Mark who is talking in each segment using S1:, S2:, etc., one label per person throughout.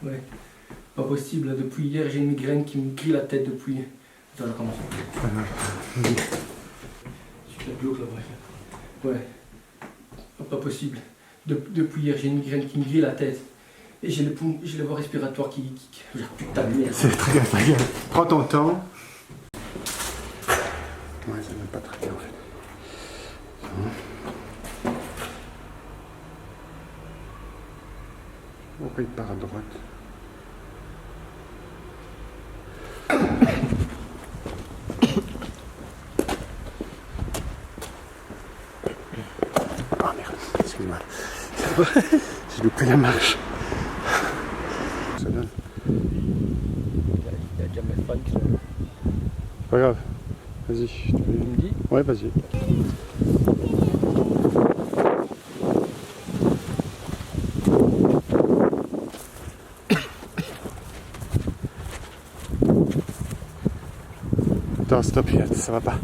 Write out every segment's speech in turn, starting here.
S1: Ouais. Pas possible, là, depuis hier j'ai une migraine qui me grille la tête depuis. Attends, je recommence. Super glauque là-bas. Ouais. Pas possible. Depuis hier j'ai une migraine qui me grille la tête. Et j'ai les voies respiratoires qui... Putain de merde.
S2: C'est très bien, très bien. Prends ton temps. Ouais, ça n'est pas très bien en fait. Pourquoi il part à droite? Oh merde, excuse-moi. J'ai loupé la marche. Ça donne.
S1: Il y a déjà mes fans qui sont...
S2: Pas grave. Vas-y. Tu
S1: me dis?
S2: Ouais, vas-y. Attends, stop, ça va pas.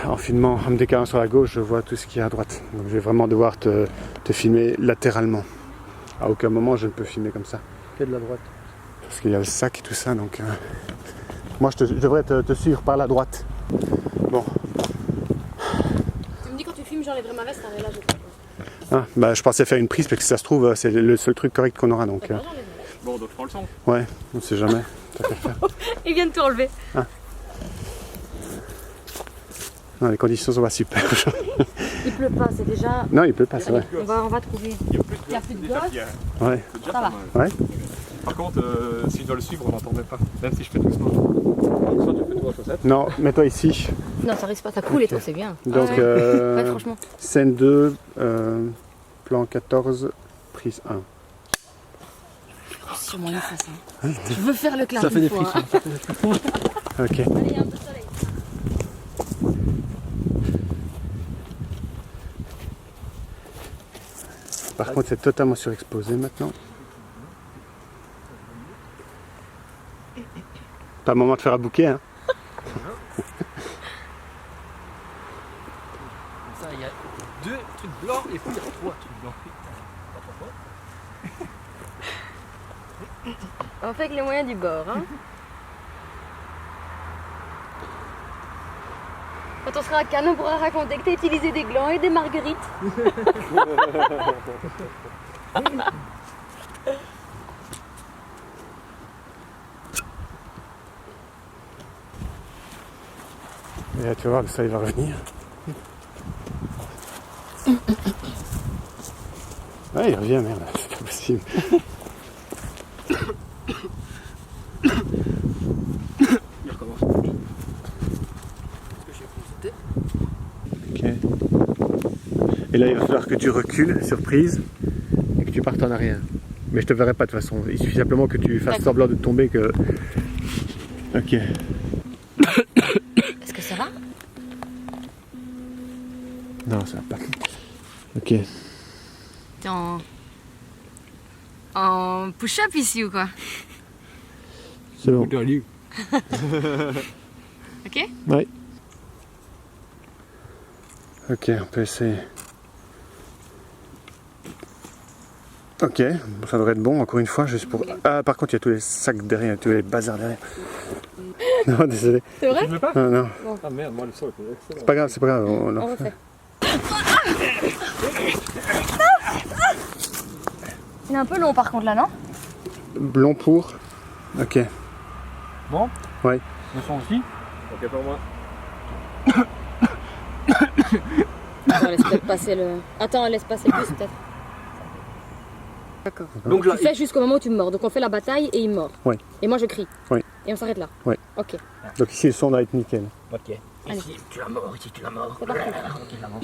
S2: En filmant, en me décalant sur la gauche, je vois tout ce qu'il y a à droite. Donc je vais vraiment devoir te filmer latéralement. À aucun moment je ne peux filmer comme ça.
S1: Que de la droite.
S2: Parce qu'il y a le sac et tout ça, donc... Moi je devrais te suivre par la droite. Bon.
S3: Tu me dis quand tu filmes, j'enlèverai ma veste, là je crois.
S2: Ah, bah je pensais faire une prise parce que ça se trouve c'est le seul truc correct qu'on aura donc.
S4: Bon, donc je prends le son.
S2: Ouais, on sait jamais. T'as qu'à le faire.
S3: Il vient de tout enlever.
S2: Ah. Non, les conditions sont pas super.
S3: Il pleut pas, c'est déjà...
S2: Non, il pleut pas, c'est vrai.
S3: On va trouver.
S4: Il y a
S3: plus de
S4: déjà
S3: gosses.
S4: qu'il y a-
S2: Ouais.
S4: c'est déjà
S3: Ça
S4: pas
S3: va.
S4: mal.
S2: Ouais.
S4: Par contre, si je dois le suivre, on n'entendait pas. Même si je fais doucement. Soit tu fais tout en chaussettes.
S2: Non, mets-toi ici.
S3: Non, ça risque pas, ça coule et tout, c'est bien.
S2: Donc,
S3: Ouais, franchement.
S2: scène 2, plan 14, prise 1.
S3: Sur moi, il fait ça. Je veux faire le clap.
S1: Ça fait des
S3: fois,
S1: frissons.
S2: Ok.
S3: Allez, il y a un peu de soleil.
S2: Par contre, c'est totalement surexposé maintenant. Pas le moment de faire un bouquet, hein.
S1: Ça, il y a 2 trucs blancs et puis il y a 3 trucs blancs.
S3: On fait avec les moyens du bord, hein. Quand on sera à Cannes, on pourra raconter que t'as utilisé des glands et des marguerites.
S2: Et là, tu vas voir, le soleil va revenir. Ouais, il revient, merde, c'est pas possible.
S1: Il recommence.
S2: Ok. Et là, il va falloir que tu recules, surprise, et que tu partes en arrière. Mais je te verrai pas de toute façon. Il suffit simplement que tu fasses semblant de tomber que... Ok.
S3: Est-ce que ça va?
S2: Non, ça va pas. Ok.
S3: T'es en push-up ici ou quoi?
S2: C'est bon.
S3: Ok?
S2: Ouais. Ok, on peut essayer. Ok, ça devrait être bon, encore une fois, juste pour... Ah, par contre, il y a tous les sacs derrière, tous les bazars derrière. Non, désolé.
S3: C'est vrai?
S4: Tu veux pas?
S2: Non, non,
S4: Ah merde, moi le son est excellent.
S2: c'est pas grave, c'est pas grave.
S3: On refait. Il est un peu long par contre là, non?
S2: Blond pour... Ok.
S4: Bon?
S2: Ouais.
S4: Le son aussi? Ok pour moi.
S3: Attends, laisse peut-être passer le... Attends, laisse passer le bus peut-être. D'accord.
S1: Donc là,
S3: Tu fais jusqu'au moment où tu me mords. Donc on fait la bataille et il mord.
S2: Ouais.
S3: Et moi je crie.
S2: Ouais.
S3: Et on s'arrête là.
S2: Ouais.
S3: Ok.
S2: Donc ici, le son doit être nickel.
S1: ok.
S3: Allez.
S1: Ici, tu la mords, ici, tu la mords.
S3: C'est parti.
S1: Ok, la mort.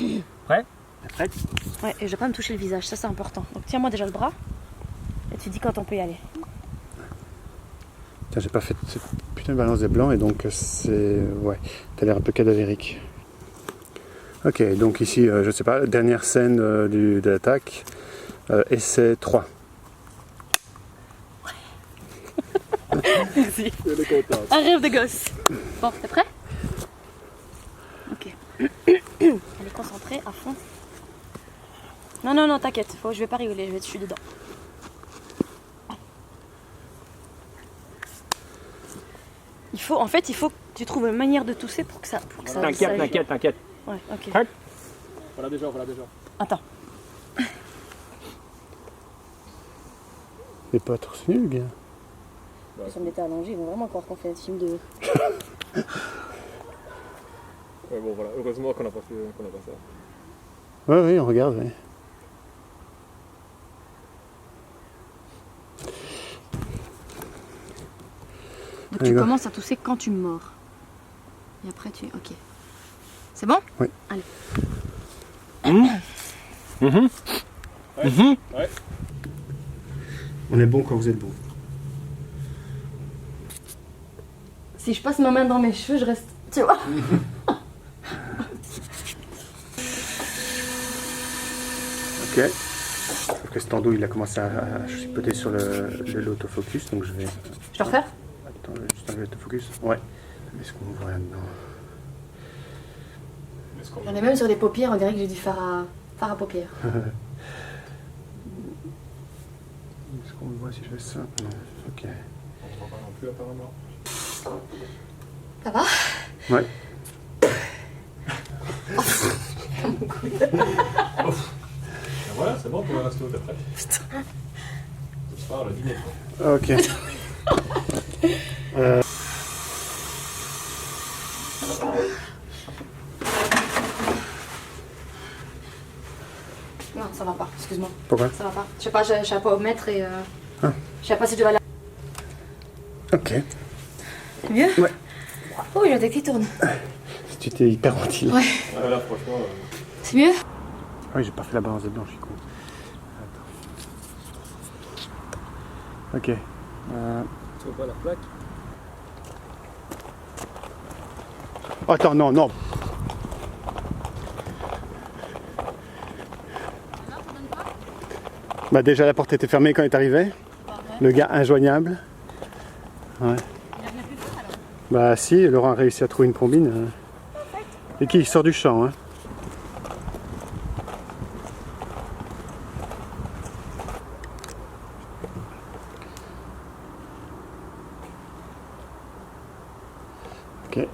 S1: Prêt? T'es prête?
S3: Ouais, et je vais pas me toucher le visage, ça c'est important. Donc tiens-moi déjà le bras. Et tu dis quand on peut y aller.
S2: Tiens, j'ai pas fait cette putain de balance des blancs et donc c'est... Ouais, t'as l'air un peu cadavérique. Ok, donc ici, je sais pas, dernière scène de l'attaque. Essai 3.
S3: Merci. Un rêve de gosse. Bon, t'es prêt? Ok. Elle est concentrée à fond. Non, non, non, t'inquiète, je vais pas rigoler, je suis dedans. En fait, il faut que tu trouves une manière de tousser pour que ça...
S2: T'inquiète, t'inquiète, t'inquiète.
S3: Ouais, ok.
S2: Hop.
S4: Voilà déjà, voilà déjà.
S3: Attends.
S2: C'est pas trop nul, gars.
S3: Si on était allongé, ils vont vraiment croire qu'on fait un film de...
S4: Ouais, bon voilà, heureusement qu'on n'a pas fait ça.
S2: Ouais, oui, on regarde, oui.
S3: Donc tu commences à tousser quand tu mords. Et après tu... Ok. C'est bon?
S2: Oui.
S3: Allez.
S4: Ouais.
S2: On est bon quand vous êtes bon.
S3: Si je passe ma main dans mes cheveux, je reste... Tu vois?
S2: Ok. Sauf que cet endo, il a commencé à chipoter sur l'autofocus, donc je vais...
S3: Je te refaire?
S2: Attends, je vais juste enlever l'autofocus. Ouais. Est-ce qu'on voit rien dedans?
S3: On est même sur des paupières, on dirait que j'ai du fard à paupières.
S2: Est-ce qu'on voit si je fais ça? Non. Ok.
S4: On ne voit pas non plus apparemment.
S3: Ça va?
S2: Ouais.
S4: Voilà, c'est bon pour le resto, t'es prête? Putain. Ce soir, le dîner.
S2: Ok.
S3: Non, ça va pas, excuse-moi.
S2: Pourquoi?
S3: Ça va pas. Je sais pas, je savais pas au mètre et... Je sais pas si tu vas là.
S2: Ok.
S3: C'est mieux?
S2: Ouais.
S3: Oh, il y a des qui tournent.
S2: Tu t'es hyper ventilé.
S3: Ouais.
S4: Ah, là, franchement.
S3: C'est mieux?
S2: Ah oui, j'ai pas fait la balance de blanc, je suis con. Attends. Ok.
S1: Tu vois pas la plaque?
S2: Attends, non, non. Bah déjà la porte était fermée quand il est arrivé. Le gars injoignable. Ouais. Bah si, Laurent a réussi à trouver une combine. Et qui sort du champ, hein. Ok.
S4: Ouais.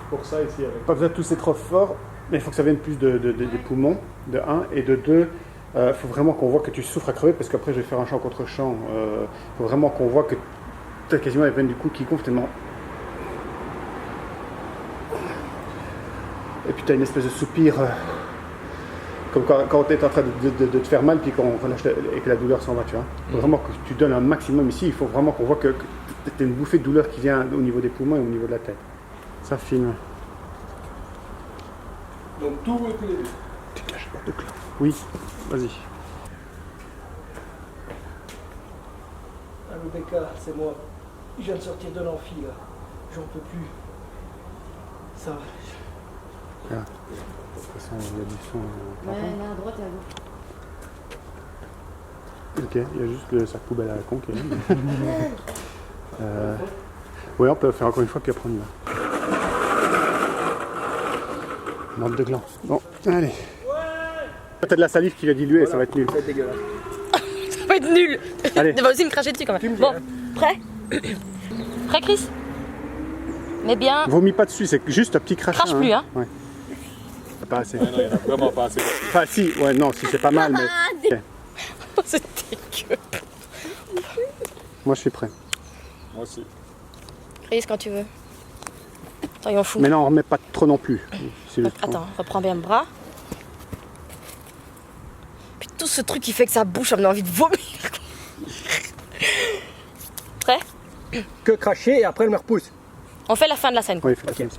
S4: Pour ça, ici, avec.
S2: Pas besoin de tousser trop fort, mais il faut que ça vienne plus des poumons, de 1, et de 2, il faut vraiment qu'on voit que tu souffres à crever, parce qu'après je vais faire un champ contre champ. Il faut vraiment qu'on voit que tu as quasiment les veines du cou qui gonflent tellement. Et puis tu as une espèce de soupir, comme quand tu es en train de te faire mal, puis qu'on relâche et que la douleur s'en va, tu vois. Il faut vraiment que tu donnes un maximum ici, il faut vraiment qu'on voit que tu as une bouffée de douleur qui vient au niveau des poumons et au niveau de la tête. Ça filme.
S1: Donc tout tous les deux.
S2: Dégage, bord de clan. Oui, vas-y.
S1: Allô Becca, c'est moi. Je viens de sortir de l'amphi là. J'en peux plus. Ça va.
S2: Ah. De toute façon, il y a du son.
S3: Ouais, là à droite et à gauche.
S2: Ok, il y a juste le sac poubelle à la con qui est là. Oui, on peut le faire encore une fois, puis après on y va. Bande de gland. Bon, allez. T'as de la salive qui va diluer, ça va être nul.
S1: C'est dégueulasse.
S3: Ça va être nul.
S2: Allez.
S3: Tu vas aussi me cracher dessus quand même. Bon, prêt? Prêt, Chris? Mais bien.
S2: Vomis pas dessus, c'est juste un petit crachat.
S3: Crache plus, hein.
S2: Ouais. Pas assez.
S4: Non, il y en a vraiment pas assez.
S2: Enfin, si, ouais, non, si c'est pas mal, mais. Ok.
S3: C'est dégueu.
S2: Moi, je suis prêt.
S4: Moi aussi.
S3: Chris, quand tu veux. Attends, il en fout.
S2: Mais non, on remet pas trop non plus. C'est juste-
S3: Attends, reprends bien le bras. Puis tout ce truc qui fait que ça bouge, ça me donne envie de vomir. Prêt?
S1: Que cracher et après elle me repousse.
S3: On fait la fin de la scène.
S2: Oui, fais comme ça.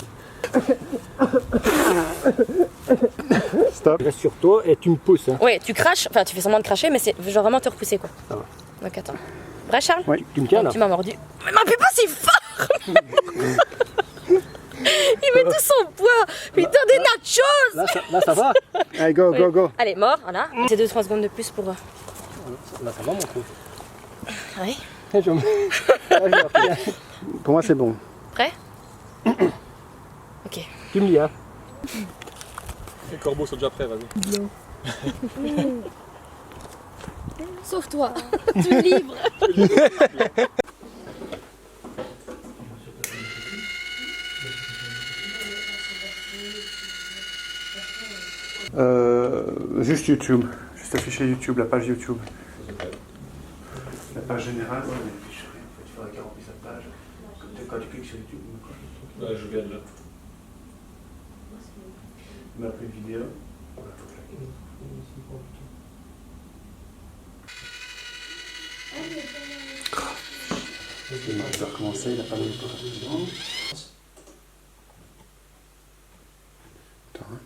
S2: Stop.
S1: Je reste sur toi et tu me pousses. Hein.
S3: Ouais, tu craches, enfin tu fais semblant de cracher, mais c'est genre vraiment te repousser quoi.
S2: Ça va.
S3: Donc attends. Vrai Charles?
S2: Oui.
S1: Tu me tiens là.
S3: Tu m'as mordu. Mais m'appuie pas si fort. Il met tout son poids. Putain des nachos.
S1: Là ça va.
S2: Allez, go, go, go.
S3: Allez, mort, voilà. C'est 2-3 secondes de plus pour...
S1: Là ça va mon trou.
S3: Oui.
S2: Pour moi, c'est bon.
S3: Prêt? Ok.
S1: Tu me dis hein.
S4: Les corbeaux sont déjà prêts, vas-y.
S3: Sauf toi. Tu es libre.
S2: Juste YouTube. Juste afficher YouTube, la page YouTube. La page générale, ouais, mais affiche rien. En fait, il faudrait qu'elle remplisse sa page. Quand tu cliques sur YouTube,
S4: Ouais, je viens de là.
S2: mais après une vidéo. Il va recommencer, il n'a pas mis pour rapidement. Attends. Hein.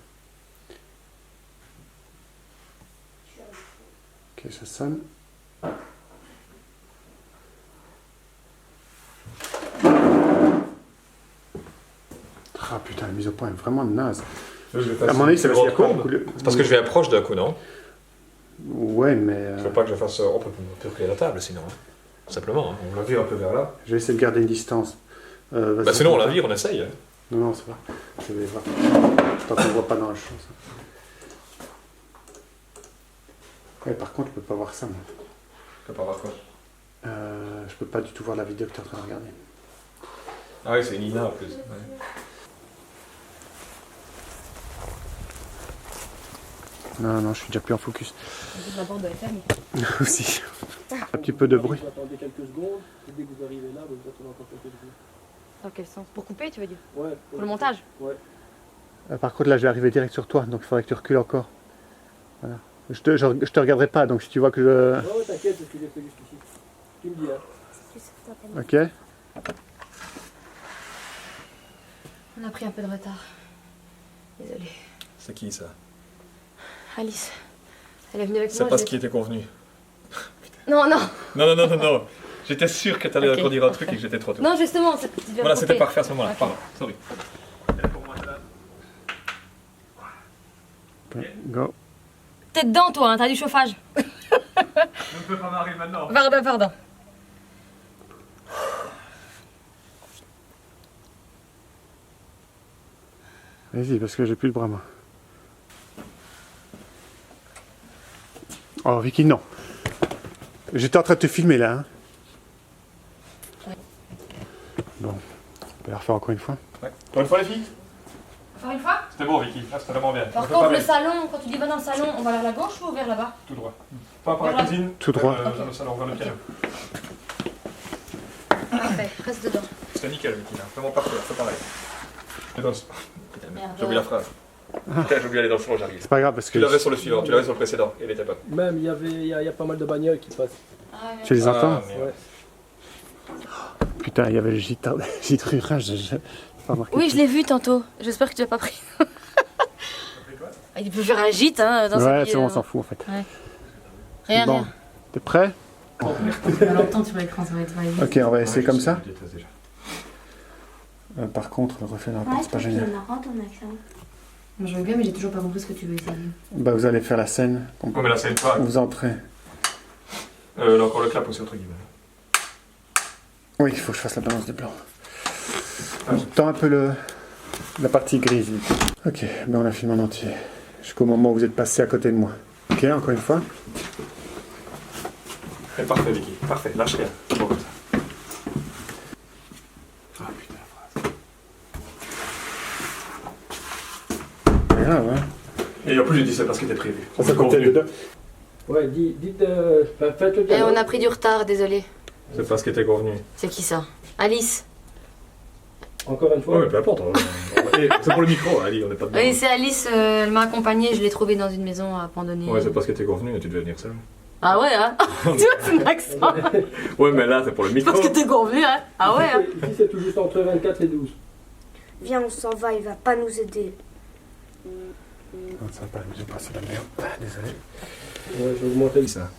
S2: Ok, ça sonne. Ah putain, la mise au point est vraiment naze. À mon avis, ça va se faire beaucoup.
S4: C'est parce que je vais approche d'un coup, non?
S2: Ouais, mais.
S4: Je veux pas que je fasse. On peut reculer la table sinon. Hein. Simplement, hein. On la vire un peu vers là.
S2: Je vais essayer de garder une distance.
S4: Bah sinon on la vire, on essaye. Hein.
S2: Non, non, c'est pas. Je vais voir. Tant qu'on ne voit pas dans le champ. Ouais, par contre, je peux pas voir ça, moi.
S4: Tu peux pas voir quoi?
S2: Je peux pas du tout voir la vidéo que tu es en train de regarder.
S4: Ah oui, c'est Nina en plus. Ouais.
S2: Non, non, je suis déjà plus en focus.
S3: La bande doit être fermée.
S2: Aussi. Un petit peu de bruit.
S1: Vous attendez quelques secondes, et dès que vous arrivez là, vous attendez encore quelques secondes.
S3: Dans quel sens? Pour couper, tu veux dire?
S1: Ouais.
S3: Pour le montage?
S1: Ouais.
S2: Par contre, là, je vais arriver direct sur toi, donc il faudrait que tu recules encore. Voilà. Je te regarderai pas, donc si tu vois que je...
S1: Ouais, t'inquiète, c'est ce que j'ai fait jusqu'ici. Tu me dis, hein.
S2: Ok.
S3: On a pris un peu de retard. Désolée.
S4: C'est qui ça?
S3: Alice. Elle est venue avec
S4: C'est
S3: moi.
S4: pas ce qui était convenu.
S3: Non, non.
S4: Non. J'étais sûr que t'allais
S3: Ok,
S4: encore dire un
S3: parfait.
S4: truc et que j'étais trop tôt.
S3: Non, justement, c'est
S4: Voilà, c'était parfait à ce moment-là.
S3: Ok.
S4: Pardon, sorry.
S2: Go.
S3: T'es dedans, toi, hein, t'as du chauffage.
S4: Je ne peux pas m'arriver maintenant.
S3: Pardon.
S2: Vas-y, parce que j'ai plus le bras, moi. Oh, Vicky, non. J'étais en train de te filmer, là. Hein. Bon, on peut la refaire encore une fois.
S4: Ouais. Encore une fois, les filles?
S3: Encore une fois?
S4: C'était bon, Vicky. Là, c'était vraiment bien.
S3: Par
S4: On peut
S3: contre,
S4: pas
S3: le
S4: aller
S3: salon, quand tu dis va dans le salon, on va vers la gauche ou vers là-bas?
S4: tout droit. Pas par
S3: Vers
S4: la
S3: là.
S4: cuisine.
S2: Tout droit.
S4: Dans le salon, vers le piano.
S3: Parfait, reste dedans.
S4: C'était nickel, Vicky. Là. Vraiment parfait. C'est pareil. Et dans le... Putain,
S3: Merde.
S4: j'ai oublié la phrase. Putain, j'ai oublié d'aller dans le salon, j'arrive.
S2: C'est pas grave, parce que
S4: Tu l'avais sur le suivant, tu l'avais sur le précédent. Il était pas.
S1: Même, il y a pas mal de bagnoles qui passent.
S2: tu les entends.
S4: merde.
S1: Ouais.
S2: Putain, il y avait le gîte rural, j'ai pas remarqué.
S3: Oui, je l'ai vu tantôt. J'espère que tu l'as pas pris. Il peut faire un gîte, hein, dans sa
S2: Ouais,
S3: vie,
S2: c'est bon, on s'en fout, en fait.
S3: Rien,
S2: Bon,
S3: rien.
S2: t'es prêt?
S3: Longtemps sur l'écran, ça va être mal.
S2: Ok, on va essayer comme ça.
S4: Je déteste déjà.
S2: Par contre, le reflet de rapport, c'est pas génial.
S3: Moi, je veux bien, mais j'ai toujours pas compris ce que tu veux essayer.
S2: Bah, vous allez faire la scène.
S4: Oh, mais là, c'est pas.
S2: Vous entrez.
S4: Là, encore le clap aussi, entre guillemets.
S2: Oui, il faut que je fasse la balance des blancs. On tend un peu la partie grise. Ok, ben on a filmé en entier. Jusqu'au moment où vous êtes passé à côté de moi. Ok, encore une fois.
S4: C'est parfait, Vicky. Parfait, lâche rien. C'est bon comme ça. Ah putain, la phrase.
S2: C'est grave, hein.
S4: Et en plus, j'ai dit c'est parce qu'il était prévu.
S2: Ça comptait
S4: Convenu.
S2: dedans.
S1: Ouais, dites, faites le
S3: Et
S1: dialogue.
S3: on a pris du retard, désolé.
S4: C'est parce qu'il était convenu.
S3: C'est qui ça? Alice.
S1: Encore une fois.
S4: Ouais, mais peu importe. C'est pour le micro, Ali, on n'est pas dedans.
S3: Oui, c'est Alice, elle m'a accompagnée, je l'ai trouvée dans une maison abandonnée.
S4: Ouais, c'est parce qu'il était convenu et tu devais venir seul.
S3: Ah ouais, hein? Tu vois, c'est mon accent.
S4: Ouais, mais là, c'est pour le micro.
S3: Parce que t'es convenu, hein? Ah ouais, hein?
S1: Ici, c'est tout juste entre 24 et 12.
S5: Viens, on s'en va, il va pas nous aider.
S2: Non, ça va pas, j'ai passé la merde. Ah, désolé.
S1: Ouais, je vais augmenter le...
S4: ça.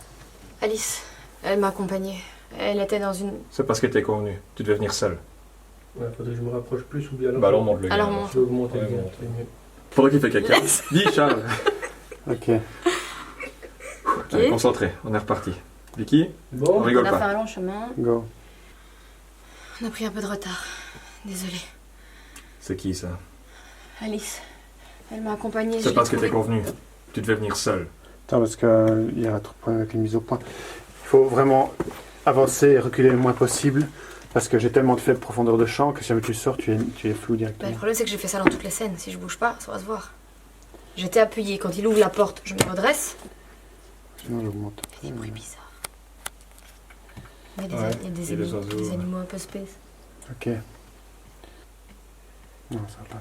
S3: Alice, elle m'a accompagnée. Elle était dans une...
S4: C'est parce qu'il était convenu. Tu devais venir seul.
S1: Ouais, faudrait que je me rapproche plus ou bien alors.
S4: Bah alors, monte le gars.
S3: Alors, monte.
S1: Je vais augmenter le
S4: Ouais,
S1: gain,
S4: monte.
S1: c'est mieux.
S4: Faudrait qu'il fait caca. Dis, Charles.
S2: Ok.
S4: Allez, concentré, on est reparti. Vicky, on
S1: Bon,
S3: On
S4: rigole
S3: a fait
S4: pas.
S3: un long chemin.
S2: Go.
S3: On a pris un peu de retard. Désolée.
S4: C'est qui ça?
S3: Alice, elle m'a accompagnée.
S4: C'est parce qu'il était convenu. Tu devais venir seul.
S2: Attends, parce qu'il y a trop de problèmes avec les mises au point. Il faut vraiment avancer et reculer le moins possible. Parce que j'ai tellement de faible profondeur de champ que si jamais tu sors, tu es flou
S6: Bah,
S2: directement.
S6: le problème, c'est que j'ai fait ça dans toutes les scènes. Si je bouge pas, ça va se voir. J'étais appuyée. Quand il ouvre la porte, je me redresse.
S2: Sinon, j'augmente.
S6: Il y a des bruits bizarres. Il y a des,
S4: Ouais,
S6: il y a des
S4: et les
S6: animaux,
S4: oiseaux,
S6: des
S4: ouais.
S6: animaux un peu space.
S2: Ok. Non, ça va pas.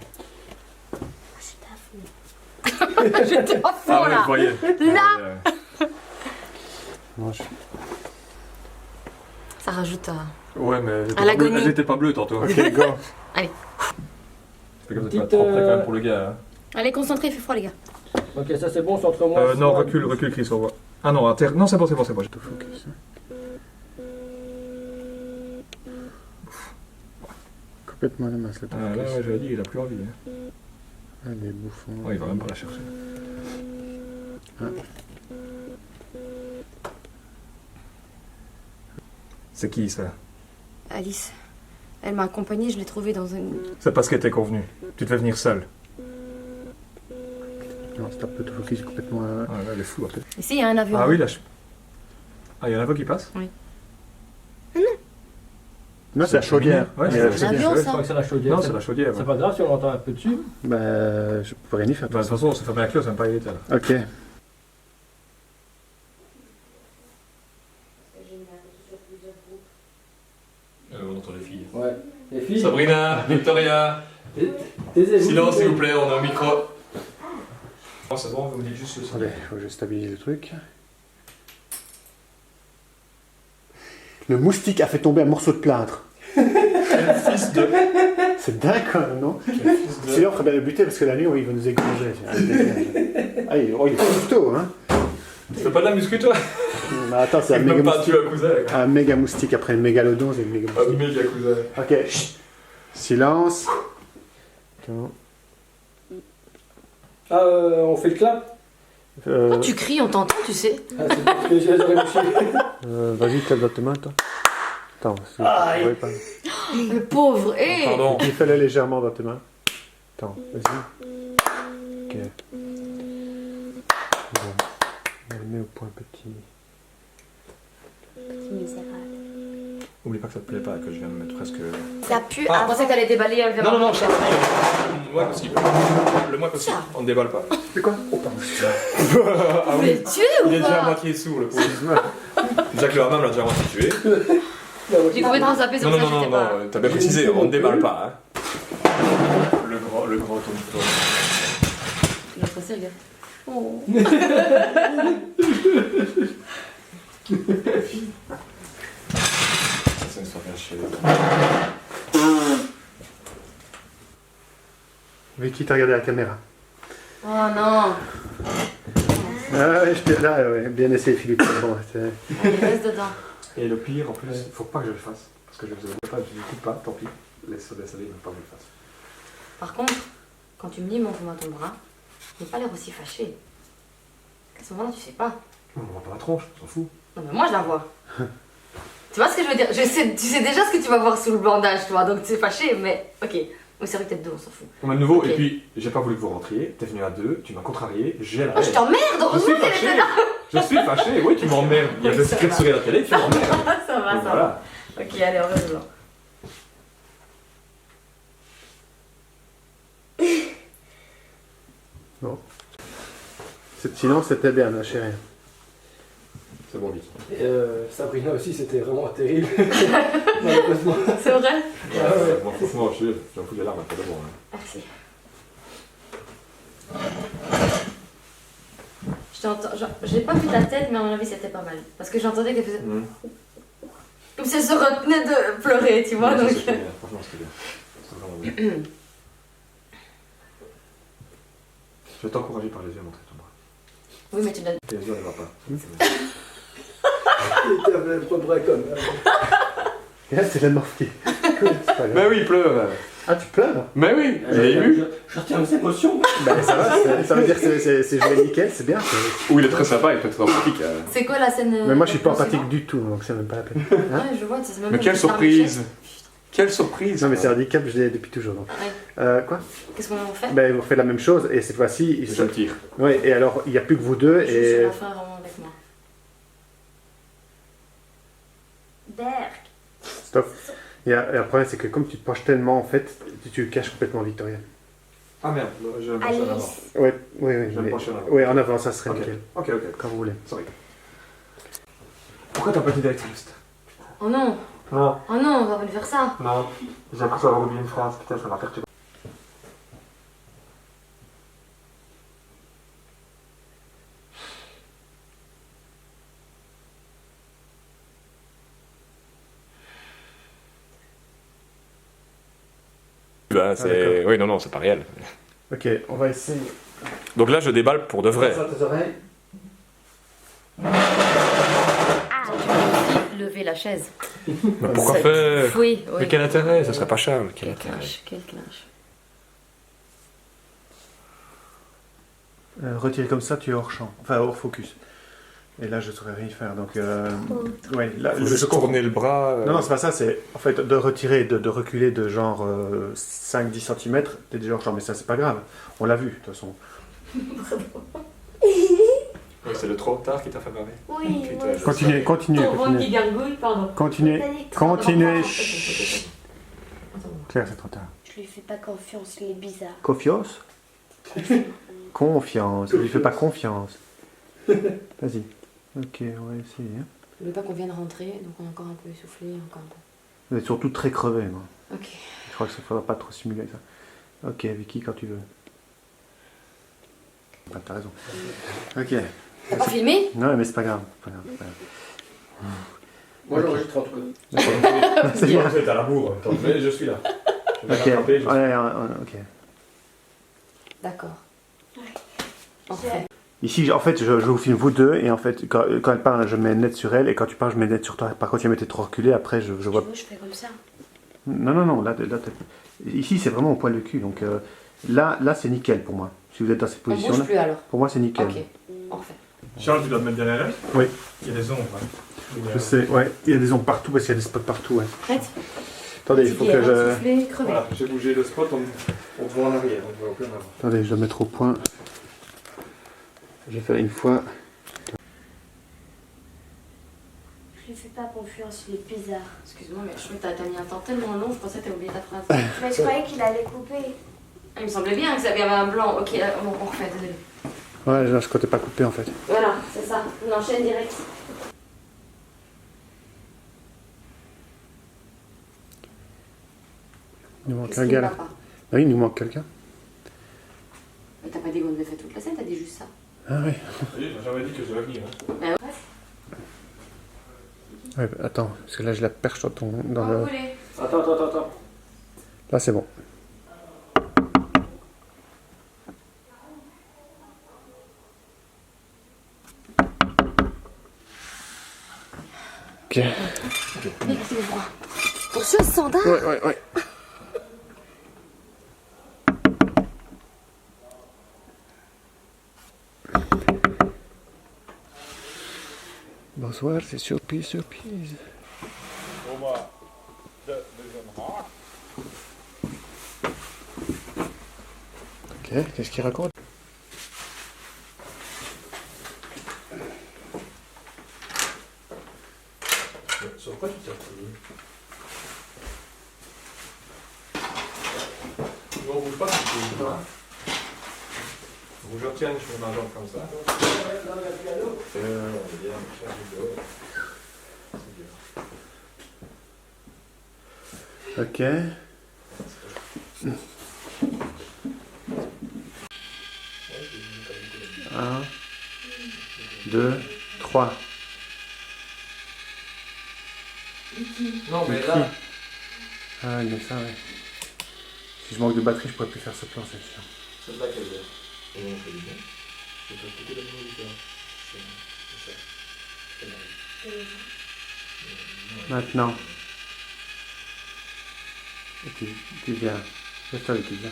S6: J'étais à fond
S4: Ah ouais,
S6: là.
S4: je voyais.
S6: Là.
S2: Non, je...
S6: Ça rajoute à.
S4: Ouais, mais
S6: À l'agonie.
S4: elle était pas bleue tantôt.
S2: Ok, go.
S6: Allez.
S4: C'est comme ça, tu vas
S1: Petite,
S4: être trop près quand même pour le gars. Hein.
S6: Allez, concentrez, il fait froid, les gars.
S1: Ok, ça c'est bon, centre-moi.
S4: Non, recule Chris, on voit. Ah non, à terre. Non, c'est bon.
S2: Tout focus. Complètement la masse, le
S4: Ah, là, ouais, j'avais dit, il a plus envie. Hein.
S2: Ah, des bouffons.
S4: Ouais, il va même pas la chercher.
S2: Ah.
S4: C'est qui ça?
S6: Alice. Elle m'a accompagnée, je l'ai trouvée dans une.
S4: C'est parce qu'elle était convenue. Tu devais venir seule.
S2: Non, stop, le focus est complètement...
S4: Ah, là, elle est floue après.
S6: Ici, il y a un avion.
S4: Ah oui, là. Ah, il y en a un qui passe?
S2: Non, c'est la chaudière.
S4: Ouais,
S2: Mais,
S4: c'est
S6: un avion,
S1: Je
S6: ça.
S1: crois que c'est la chaudière.
S4: Non, c'est la chaudière.
S1: C'est
S4: Ouais.
S1: pas grave si on entend un peu dessus.
S2: bah, je peux rien y faire.
S4: Bah, de toute façon, c'est fermé la clé, ça va pas y aller.
S2: Ok.
S4: On entend les filles.
S1: Ouais. Les filles.
S4: Sabrina, Victoria,
S1: taisez-vous.
S4: silence s'il vous plaît, on a un micro. Oh, c'est bon, vous me dites juste ça.
S2: Attendez, faut que je stabilise le truc. Le moustique a fait tomber un morceau de plâtre.
S4: Fils de.
S2: C'est dingue quand même, non? Sinon, on ferait bien le buter parce que la nuit, il va nous égorger. Ah, il est costaud, hein?
S4: Tu fais pas de la muscu toi?
S2: Mais attends, c'est
S4: C'est
S2: un méga
S4: même pas
S2: moustique.
S4: tué un cousin.
S2: Un méga moustique après le mégalodon, c'est le méga
S4: Un
S2: moustique.
S4: méga cousin.
S2: Ok, chut. Silence. Attends.
S1: Ah, on fait le clap.
S6: Quand tu cries, on t'entend, tu sais.
S1: Ah, c'est parce que j'ai réfléchi.
S2: Vas-y, tape dans tes mains, toi. Attends,
S1: Aïe.
S2: je pas.
S6: Le pauvre. Hé
S4: Pardon.
S2: Il fallait légèrement dans tes mains. Attends, vas-y. Ok. Bon. On le met au point petit.
S4: Oublie pas que ça te plaît pas, que je viens de mettre presque.
S6: Ça pue. Ah, je pensais que t'allais déballer un verre.
S4: Non, non, non, le moins possible. Le moins possible. On ne déballe pas.
S2: C'est quoi? Oh, pardon.
S6: Vous voulez le tuer ou
S4: Il est déjà à
S6: pas?
S4: moitié sourd, le pauvre. Jacques le Hammam l'a déjà à moitié tué.
S6: J'ai complètement zappé, c'est
S4: Non,
S6: pour
S4: non,
S6: ça que
S4: non,
S6: j'étais pas.
S4: non, t'as bien précisé, on ne déballe pas. Hein. Le grand Tony.
S6: Notre sérieux. Oh.
S4: Ça ne sera rien chier.
S2: Vicky, t'as regardé la caméra.
S6: Oh non.
S2: Ah ouais, j'étais là, ouais. Bien essayé, Philippe. Bon,
S6: Allez, reste dedans.
S4: Et le pire, en plus, il faut pas que je le fasse. Parce que je ne le pas, je ne l'écoute pas, tant pis. Laisse aller, il ne faut pas que je le fasse.
S6: Par contre, quand tu me dis montre-moi ton bras, n'aie pas l'air aussi fâché. À ce moment-là, tu sais pas.
S4: On ne voit pas la tronche, on s'en fout.
S6: Non, mais moi, je la vois. Tu vois ce que je veux dire? Tu sais déjà ce que tu vas voir sous le bandage, toi, donc tu es fâché, mais ok. Oui, c'est vrai que t'es deux, on s'en fout.
S4: On a de nouveau,
S6: Ok.
S4: et puis j'ai pas voulu que vous rentriez, t'es venu à deux, tu m'as contrarié, j'ai la
S6: Oh, je t'emmerde!
S4: Je suis
S6: Heureusement qu'elle
S4: fâché,
S6: était là!
S4: je suis fâché, oui, tu m'emmerdes. Il y a
S6: Oui,
S4: le
S6: ça
S4: secret de
S6: va.
S4: sourire à la télé, tu m'emmerdes.
S6: Ça va,
S4: Donc
S6: ça
S4: voilà.
S6: va. Ok, allez, on reste dedans.
S2: Sinon, c'était bien, ma chérie.
S4: C'est bon, Vicky.
S1: Et, Sabrina aussi, c'était vraiment terrible. Malheureusement.
S6: C'est vrai?
S1: Ah ouais.
S4: Bon, franchement, j'ai un coup de larmes après d'abord. Hein.
S6: Merci. Je t'entends. J'ai pas vu ta tête, mais à mon avis, c'était pas mal. Parce que j'entendais qu'elle faisait. Comme si elle se retenait de pleurer, tu vois,
S4: Ouais,
S6: donc.
S4: c'était bien, franchement, c'était bien. C'était vraiment bien. Je vais t'encourager par les yeux à montrer ton bras.
S6: Oui, mais tu l'as.
S4: Les yeux, on ne va pas.
S1: Il était un peu bras comme.
S2: Et là, c'est la morphie.
S4: Mais oui, il pleure.
S2: Ah, tu pleures?
S4: Mais oui, j'ai vu.
S1: Je retiens mes émotions.
S2: Bah, ça va, ça veut dire que c'est joué nickel, c'est bien.
S4: Ou il est très sympa, il peut être empathique.
S6: C'est quoi la scène?
S2: Mais moi, je suis pas
S6: le plan
S2: empathique
S6: suivant?
S2: du tout, donc c'est même pas la peine. Hein?
S6: Ouais, je vois, c'est même
S4: Mais
S6: pas
S4: quelle
S6: une petite
S4: surprise! Quelle surprise.
S2: Non mais c'est handicap, je l'ai depuis toujours. Donc.
S6: Ouais.
S2: Quoi?
S6: Qu'est-ce qu'on fait?
S2: Ben, vous refaites la même chose et cette fois-ci,
S4: Je le tire.
S2: Ouais, et alors il n'y a plus que vous deux
S6: Je joue
S2: et.
S6: sur la fin vraiment avec moi.
S5: Berk.
S2: Stop. Et le problème c'est que comme tu te penches tellement en fait, tu caches complètement Victoria.
S4: Ah merde, je vais me pencher en avant.
S5: Alice.
S2: Ouais, oui, oui.
S4: Je vais me pencher en avant.
S2: Ouais, en avant, ça serait
S4: Ok,
S2: nickel.
S4: ok,
S2: Quand vous voulez.
S4: sorry. Pourquoi t'as pas dit d'être triste?
S6: Oh non,
S4: Non,
S6: oh non, on va pas lui faire ça.
S4: non, j'ai l'impression d'avoir oublié une phrase, putain, ça m'a perturbé. Bah, c'est... oui, non, c'est pas réel.
S2: Ok, on va essayer.
S4: Donc là, je déballe pour de vrai.
S2: Ça, tes oreilles.
S6: Lever la chaise.
S4: Mais pourquoi
S6: Ça-
S4: faire?
S6: Oui, oui.
S4: Mais quel intérêt? Ça serait pas Charles. Quel
S6: Quel
S4: intérêt?
S6: clinch, quel clinch.
S2: Retirer comme ça, tu es hors champ. Enfin, hors focus. Et là, je ne saurais rien faire. Donc, ouais, là,
S4: Faut juste tourner le bras.
S2: Non, non, c'est pas ça. C'est en fait de retirer, de reculer de genre 5-10 cm, t'es déjà hors champ. Mais ça, c'est pas grave. On l'a vu, de toute façon.
S4: Oui, c'est le trop tard qui t'a fait baver.
S5: Oui,
S4: Putain,
S5: oui.
S4: je-
S2: Continuez, continuez,
S6: Ton ventre qui
S2: continuez.
S6: gargouille, pardon.
S2: Continuez,
S5: T'as dit
S2: continuez.
S6: Ok,
S2: Chut.
S6: ok, ok.
S2: Claire, c'est trop tard.
S5: Je lui fais pas confiance, il est bizarre.
S2: Confiance. Confiance. Ne lui fais pas confiance. Vas-y. Ok, on va essayer. Hein.
S6: Je veux pas qu'on vienne rentrer, donc on est encore un peu essoufflé, encore un peu.
S2: Vous êtes surtout très crevé, moi.
S6: Ok.
S2: Je crois que ça ne faudra pas trop simuler ça. Ok, Vicky, quand tu veux. Ah, t'as raison. Ok.
S6: T'as pas filmé?
S2: Non, mais c'est pas grave. C'est pas grave, c'est pas grave.
S1: Moi j'enregistre en tout cas.
S2: C'est bien.
S4: fait à l'amour. Mais je suis là. Je vais
S2: Ok.
S4: rattraper, je suis-
S2: Ouais, ok.
S6: D'accord. Enfin.
S2: Ici, en fait, je vous filme vous deux, et en fait, quand elle parle, je mets net sur elle, et quand tu parles, je mets net sur toi. Par contre, si elle m'était trop reculée, après, je vois.
S5: Tu veux, je fais comme ça.
S2: Non, non, non, là ici, c'est vraiment au poil de cul, donc là, c'est nickel pour moi. Si vous êtes dans cette
S6: On bouge
S2: position-là,
S6: plus alors.
S2: pour moi, c'est nickel.
S6: Ok, on refait.
S4: Charles, tu dois te mettre derrière elle?
S2: Oui.
S4: Il y a des ombres.
S2: Je sais, ouais, il y a des ombres partout, parce qu'il y a des spots partout, ouais.
S6: Prête?
S2: Attendez, il faut que je.
S6: Souffler, crever.
S4: Voilà, j'ai bougé le spot, on voit en arrière, on voit plus en avant.
S2: Attendez, je dois mettre au point. Je vais faire une fois.
S5: Je lui fais pas confiance, il est bizarre.
S6: Excuse-moi, mais je t'as mis un temps tellement long, je pensais que t'avais oublié ta phrase.
S5: Mais je croyais qu'il allait couper.
S6: Ah, il me semblait bien que ça avait un blanc. Ok, on refait, désolé.
S2: Ouais, là, je comptais pas couper en fait.
S6: Voilà, c'est ça. On enchaîne direct.
S2: Il nous manque
S6: Qu'est-ce
S2: un
S6: qui
S2: gars
S6: ne va
S2: là.
S6: pas?
S2: Ah oui, il nous manque quelqu'un.
S6: Mais t'as pas dit qu'on devait faire toute la scène, t'as dit juste ça.
S2: Ah oui.
S4: J'avais dit que je devais venir.
S6: Ben ouais.
S2: Ouais, attends, parce que là, je la perche dans ton. Dans
S6: Quand
S2: le...
S6: vous voulez.
S4: Attends.
S2: Là, c'est bon. Ok.
S6: Mais c'est froid. Pour ce standard.
S2: Ouais. Bonsoir, c'est surprise. Ok, qu'est-ce qu'il raconte?
S4: Sur quoi tu t'es retenu? On bouge pas du tout. Donc je retiens, je mets ma jambe comme ça. C'est bien, cher vidéo.
S2: Ok. Un, deux, trois.
S4: Non, mais là,
S2: Ah, mais ça, ouais. Si je manque de batterie, je pourrais plus faire ce plan, c'est sûr.
S4: c'est là qu'elle est. Et on fait du bien. Je vais faire beaucoup d'amour différent. C'est ça.
S2: Maintenant. Et tu viens. Reste avec, tu viens.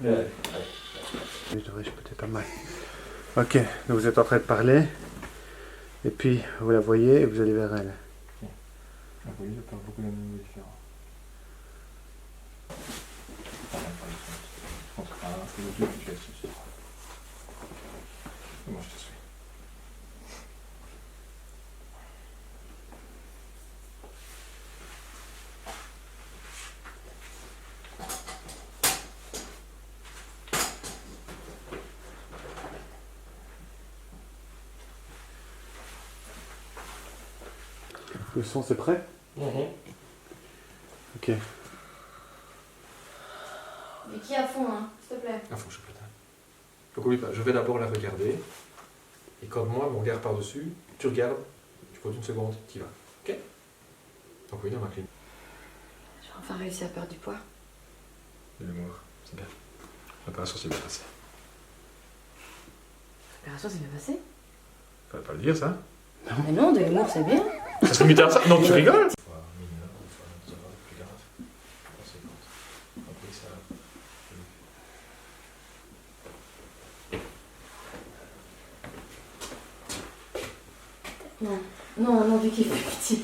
S4: Ouais.
S2: Je devrais, je peut-être pas mal. Ok, donc vous êtes en train de parler. Et puis vous la voyez et vous allez vers elle.
S4: Ah oui, il y a pas beaucoup d'animaux différents. Je pense que c'est le Dieu qui fait ceci. Moi je te suis.
S2: Le son c'est prêt? Ok.
S6: Mais qui à fond, hein, s'il te plaît.
S4: Ah, faut que je pète. Donc oublie pas, je vais d'abord la regarder. Et quand moi, mon regard par-dessus, tu regardes, tu poses une seconde, tu y vas. Ok? Donc oui, dans ma clé.
S6: J'ai enfin réussi à perdre du poids.
S4: De l'humour, c'est bien. L'opération s'est bien passée.
S6: L'opération s'est bien passée.
S4: Fallait pas le dire ça.
S6: Mais non, de l'humour, c'est bien.
S4: Ça se limite à ça? Non, tu rigoles?
S6: Non, non, non, Vicky, pitié.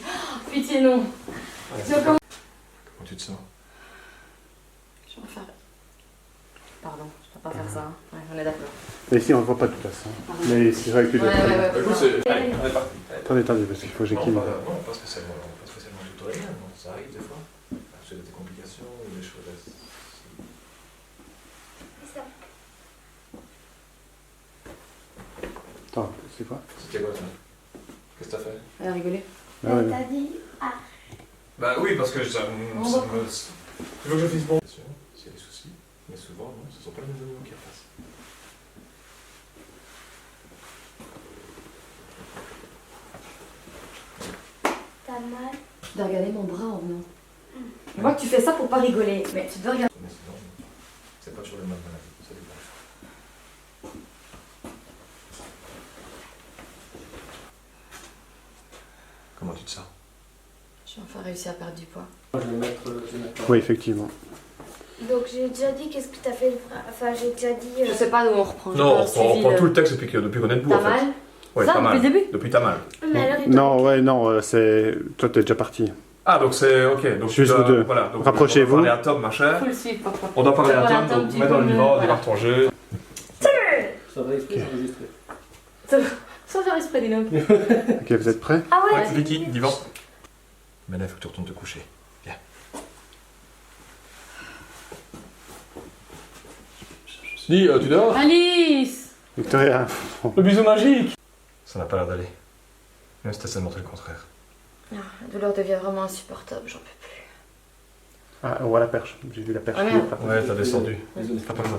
S6: Pitié, non.
S4: Comment tu te sens?
S6: Je vais en faire. Pardon, je peux pas faire ça. Hein. Ouais, on est d'accord.
S2: Mais ici on ne voit pas de toute façon. Mais c'est vrai que tu dois.
S6: Ouais.
S4: Écoute, allez, on est parti.
S2: Attendez, parce qu'il faut que j'équilibre.
S4: Non, pas spécialement tout rien. Bon, ça arrive des fois. Tu as des complications ou des choses.
S2: Attends, c'est quoi?
S4: C'était quoi ça? Qu'est-ce que t'as fait?
S6: Elle a rigolé.
S2: Ah ouais.
S5: T'as dit
S4: Bah oui, parce que ça me. Tu veux que je fasse bon? Bien sûr, s'il y a des soucis. Mais souvent, non, ce ne sont pas les mêmes animaux qui repassent.
S5: t'as mal.
S6: Tu dois regarder mon bras en venant. Je vois que tu fais ça pour pas rigoler, mais tu dois regarder.
S4: Mais sinon, c'est pas toujours les mêmes maladies. Ça dépend. Comment tu te sens?
S6: J'ai enfin réussi à perdre du poids.
S1: Je vais mettre.
S2: Oui, effectivement.
S5: Donc j'ai déjà dit qu'est-ce que t'as fait. Enfin, j'ai déjà dit.
S6: Je sais pas d'où on reprend.
S4: Non, on reprend tout le texte depuis qu'on est debout
S6: T'as
S4: en fait.
S6: mal?
S4: Ouais,
S6: Ça,
S4: pas
S6: depuis
S4: mal.
S6: le début?
S4: Depuis t'as mal.
S5: Mais alors, il
S2: Non, ouais, non, c'est. Toi, t'es déjà parti.
S4: Ah, donc c'est ok. Donc
S2: Juste vous deux.
S4: Voilà, donc
S2: Rapprochez-vous.
S4: On doit parler à Tom, machin.
S6: Faut le suivre, papa.
S4: On doit parler à
S6: Voilà,
S4: Tom, donc
S6: tu
S4: mets dans le
S6: peux me-
S4: vivant,
S6: voilà.
S4: démarre ton jeu.
S1: Ça va enregistrer.
S6: Sans faire exprès, dis-donc.
S2: Ok, vous êtes prêts?
S5: Ah ouais,
S4: Ouais, Vicky, vivant. Mais là, il faut que tu retournes te coucher. Viens. Dis, tu dors?
S6: Alice!
S2: Victoria.
S4: Le bisou magique! Ça n'a pas l'air d'aller. Même si t'essaies de montrer le contraire.
S6: Ah, la douleur devient vraiment insupportable, j'en peux plus.
S2: Ah, on voit la perche. J'ai vu la perche.
S6: Ah, merde.
S4: Ouais, t'as descendu.
S1: Désolé.
S4: T'as pas besoin.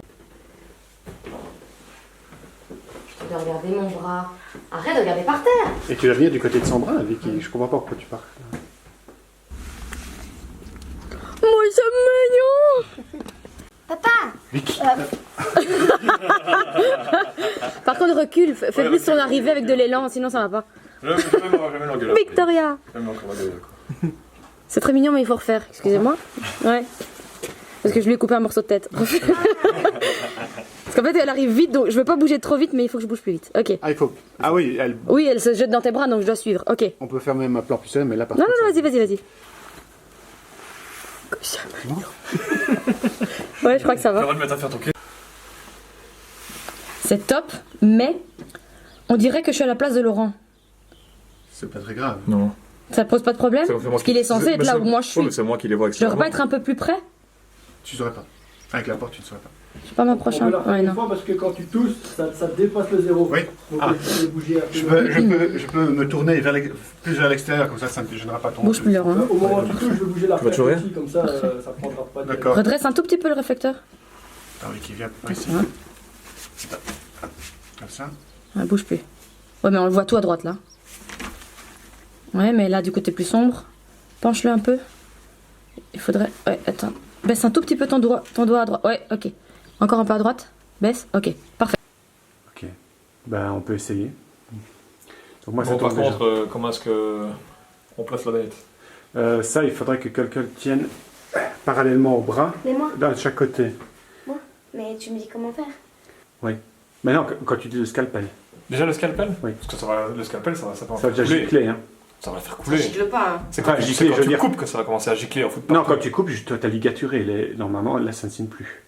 S6: Je dois regarder mon bras. Arrête de regarder par terre!
S2: Et tu vas venir du côté de son bras, Vicky. Je comprends pas pourquoi tu pars.
S6: Moi, ça me mignon!
S5: papa.
S2: Vicky.
S3: Par contre, recule, fais
S4: Ouais,
S3: plus
S4: ok.
S3: son arrivée avec de l'élan, sinon ça va pas.
S4: Je vais l'engueuler.
S3: Victoria!
S4: Je vais encore l'engueuler.
S3: C'est très mignon, mais il faut refaire. Excusez-moi. Ouais. Parce que je lui ai coupé un morceau de tête. Parce qu'en fait, elle arrive vite, donc je veux pas bouger trop vite, mais il faut que je bouge plus vite. Ok.
S2: Ah, il faut. Ah oui, elle.
S3: Oui, elle se jette dans tes bras, donc je dois suivre. Ok.
S2: On peut faire même un plan plus serré, mais là par
S3: Non,
S2: contre,
S3: non, non,
S2: ça-
S3: vas-y. Ouais, je crois que ça
S4: Tu
S3: va.
S4: vas te mettre à faire ton cul.
S3: C'est top, mais on dirait que je suis à la place de Laurent.
S2: C'est pas très grave.
S4: Non.
S3: Ça pose pas de problème? Parce qu'il est censé être là où moi je suis.
S4: C'est moi qui les vois
S3: Je devrais pas être un peu plus près?
S2: Tu saurais pas. Avec la porte, tu ne saurais pas.
S3: Je vais pas m'approcher
S1: On
S3: un
S1: peut
S3: peu.
S1: la faire
S3: Ouais,
S1: une
S3: non.
S1: fois parce que quand tu tousses, ça dépasse le zéro.
S2: Oui.
S1: Donc
S2: Ah.
S1: tu peux bouger un peu.
S2: Je peux me tourner plus vers l'extérieur, comme ça ne te gênera pas ton.
S3: Bouge plus, Laurent.
S1: Au moment où tu touches, je vais bouger la
S4: Tu vas toujours
S1: plaque aussi, comme ça, ça prendra pas de.
S2: D'accord.
S3: Redresse un tout petit peu le réflecteur.
S2: Attends, Vicky, viens ici.
S3: Ouais.
S2: Comme ça.
S3: Ouais, bouge plus. Ouais, mais on le voit tout à droite là. Ouais, mais là, du côté plus sombre. Penche-le un peu. Il faudrait. Ouais, attends. Baisse un tout petit peu ton doigt à droite. Ouais, ok. Encore un peu à droite. Baisse. Ok, parfait.
S2: Ok. Ben, on peut essayer. Donc moi,
S4: Bon,
S2: ça
S4: par
S2: tombe déjà.
S4: contre, comment est-ce que on place la bête?
S2: Ça, il faudrait que quelqu'un le tienne parallèlement au bras,
S5: Mais moi,
S2: de chaque côté.
S5: mais tu me dis comment faire.
S2: Oui. Maintenant, quand tu dis le scalpel,
S4: Déjà le scalpel
S2: Oui.
S4: Parce que ça va, le scalpel, ça va
S2: ça va déjà
S4: couler.
S2: gicler. Hein.
S4: Ça va faire
S6: Ça
S4: couler.
S6: gicle pas, hein.
S4: C'est
S2: Enfin,
S4: quand,
S2: gicler,
S4: c'est quand
S2: je veux
S4: tu
S2: dire-
S4: coupes que ça va commencer à gicler en foot
S2: Non,
S4: partout.
S2: quand tu coupes, tu as ligaturé. Normalement, là, ça ne signe plus.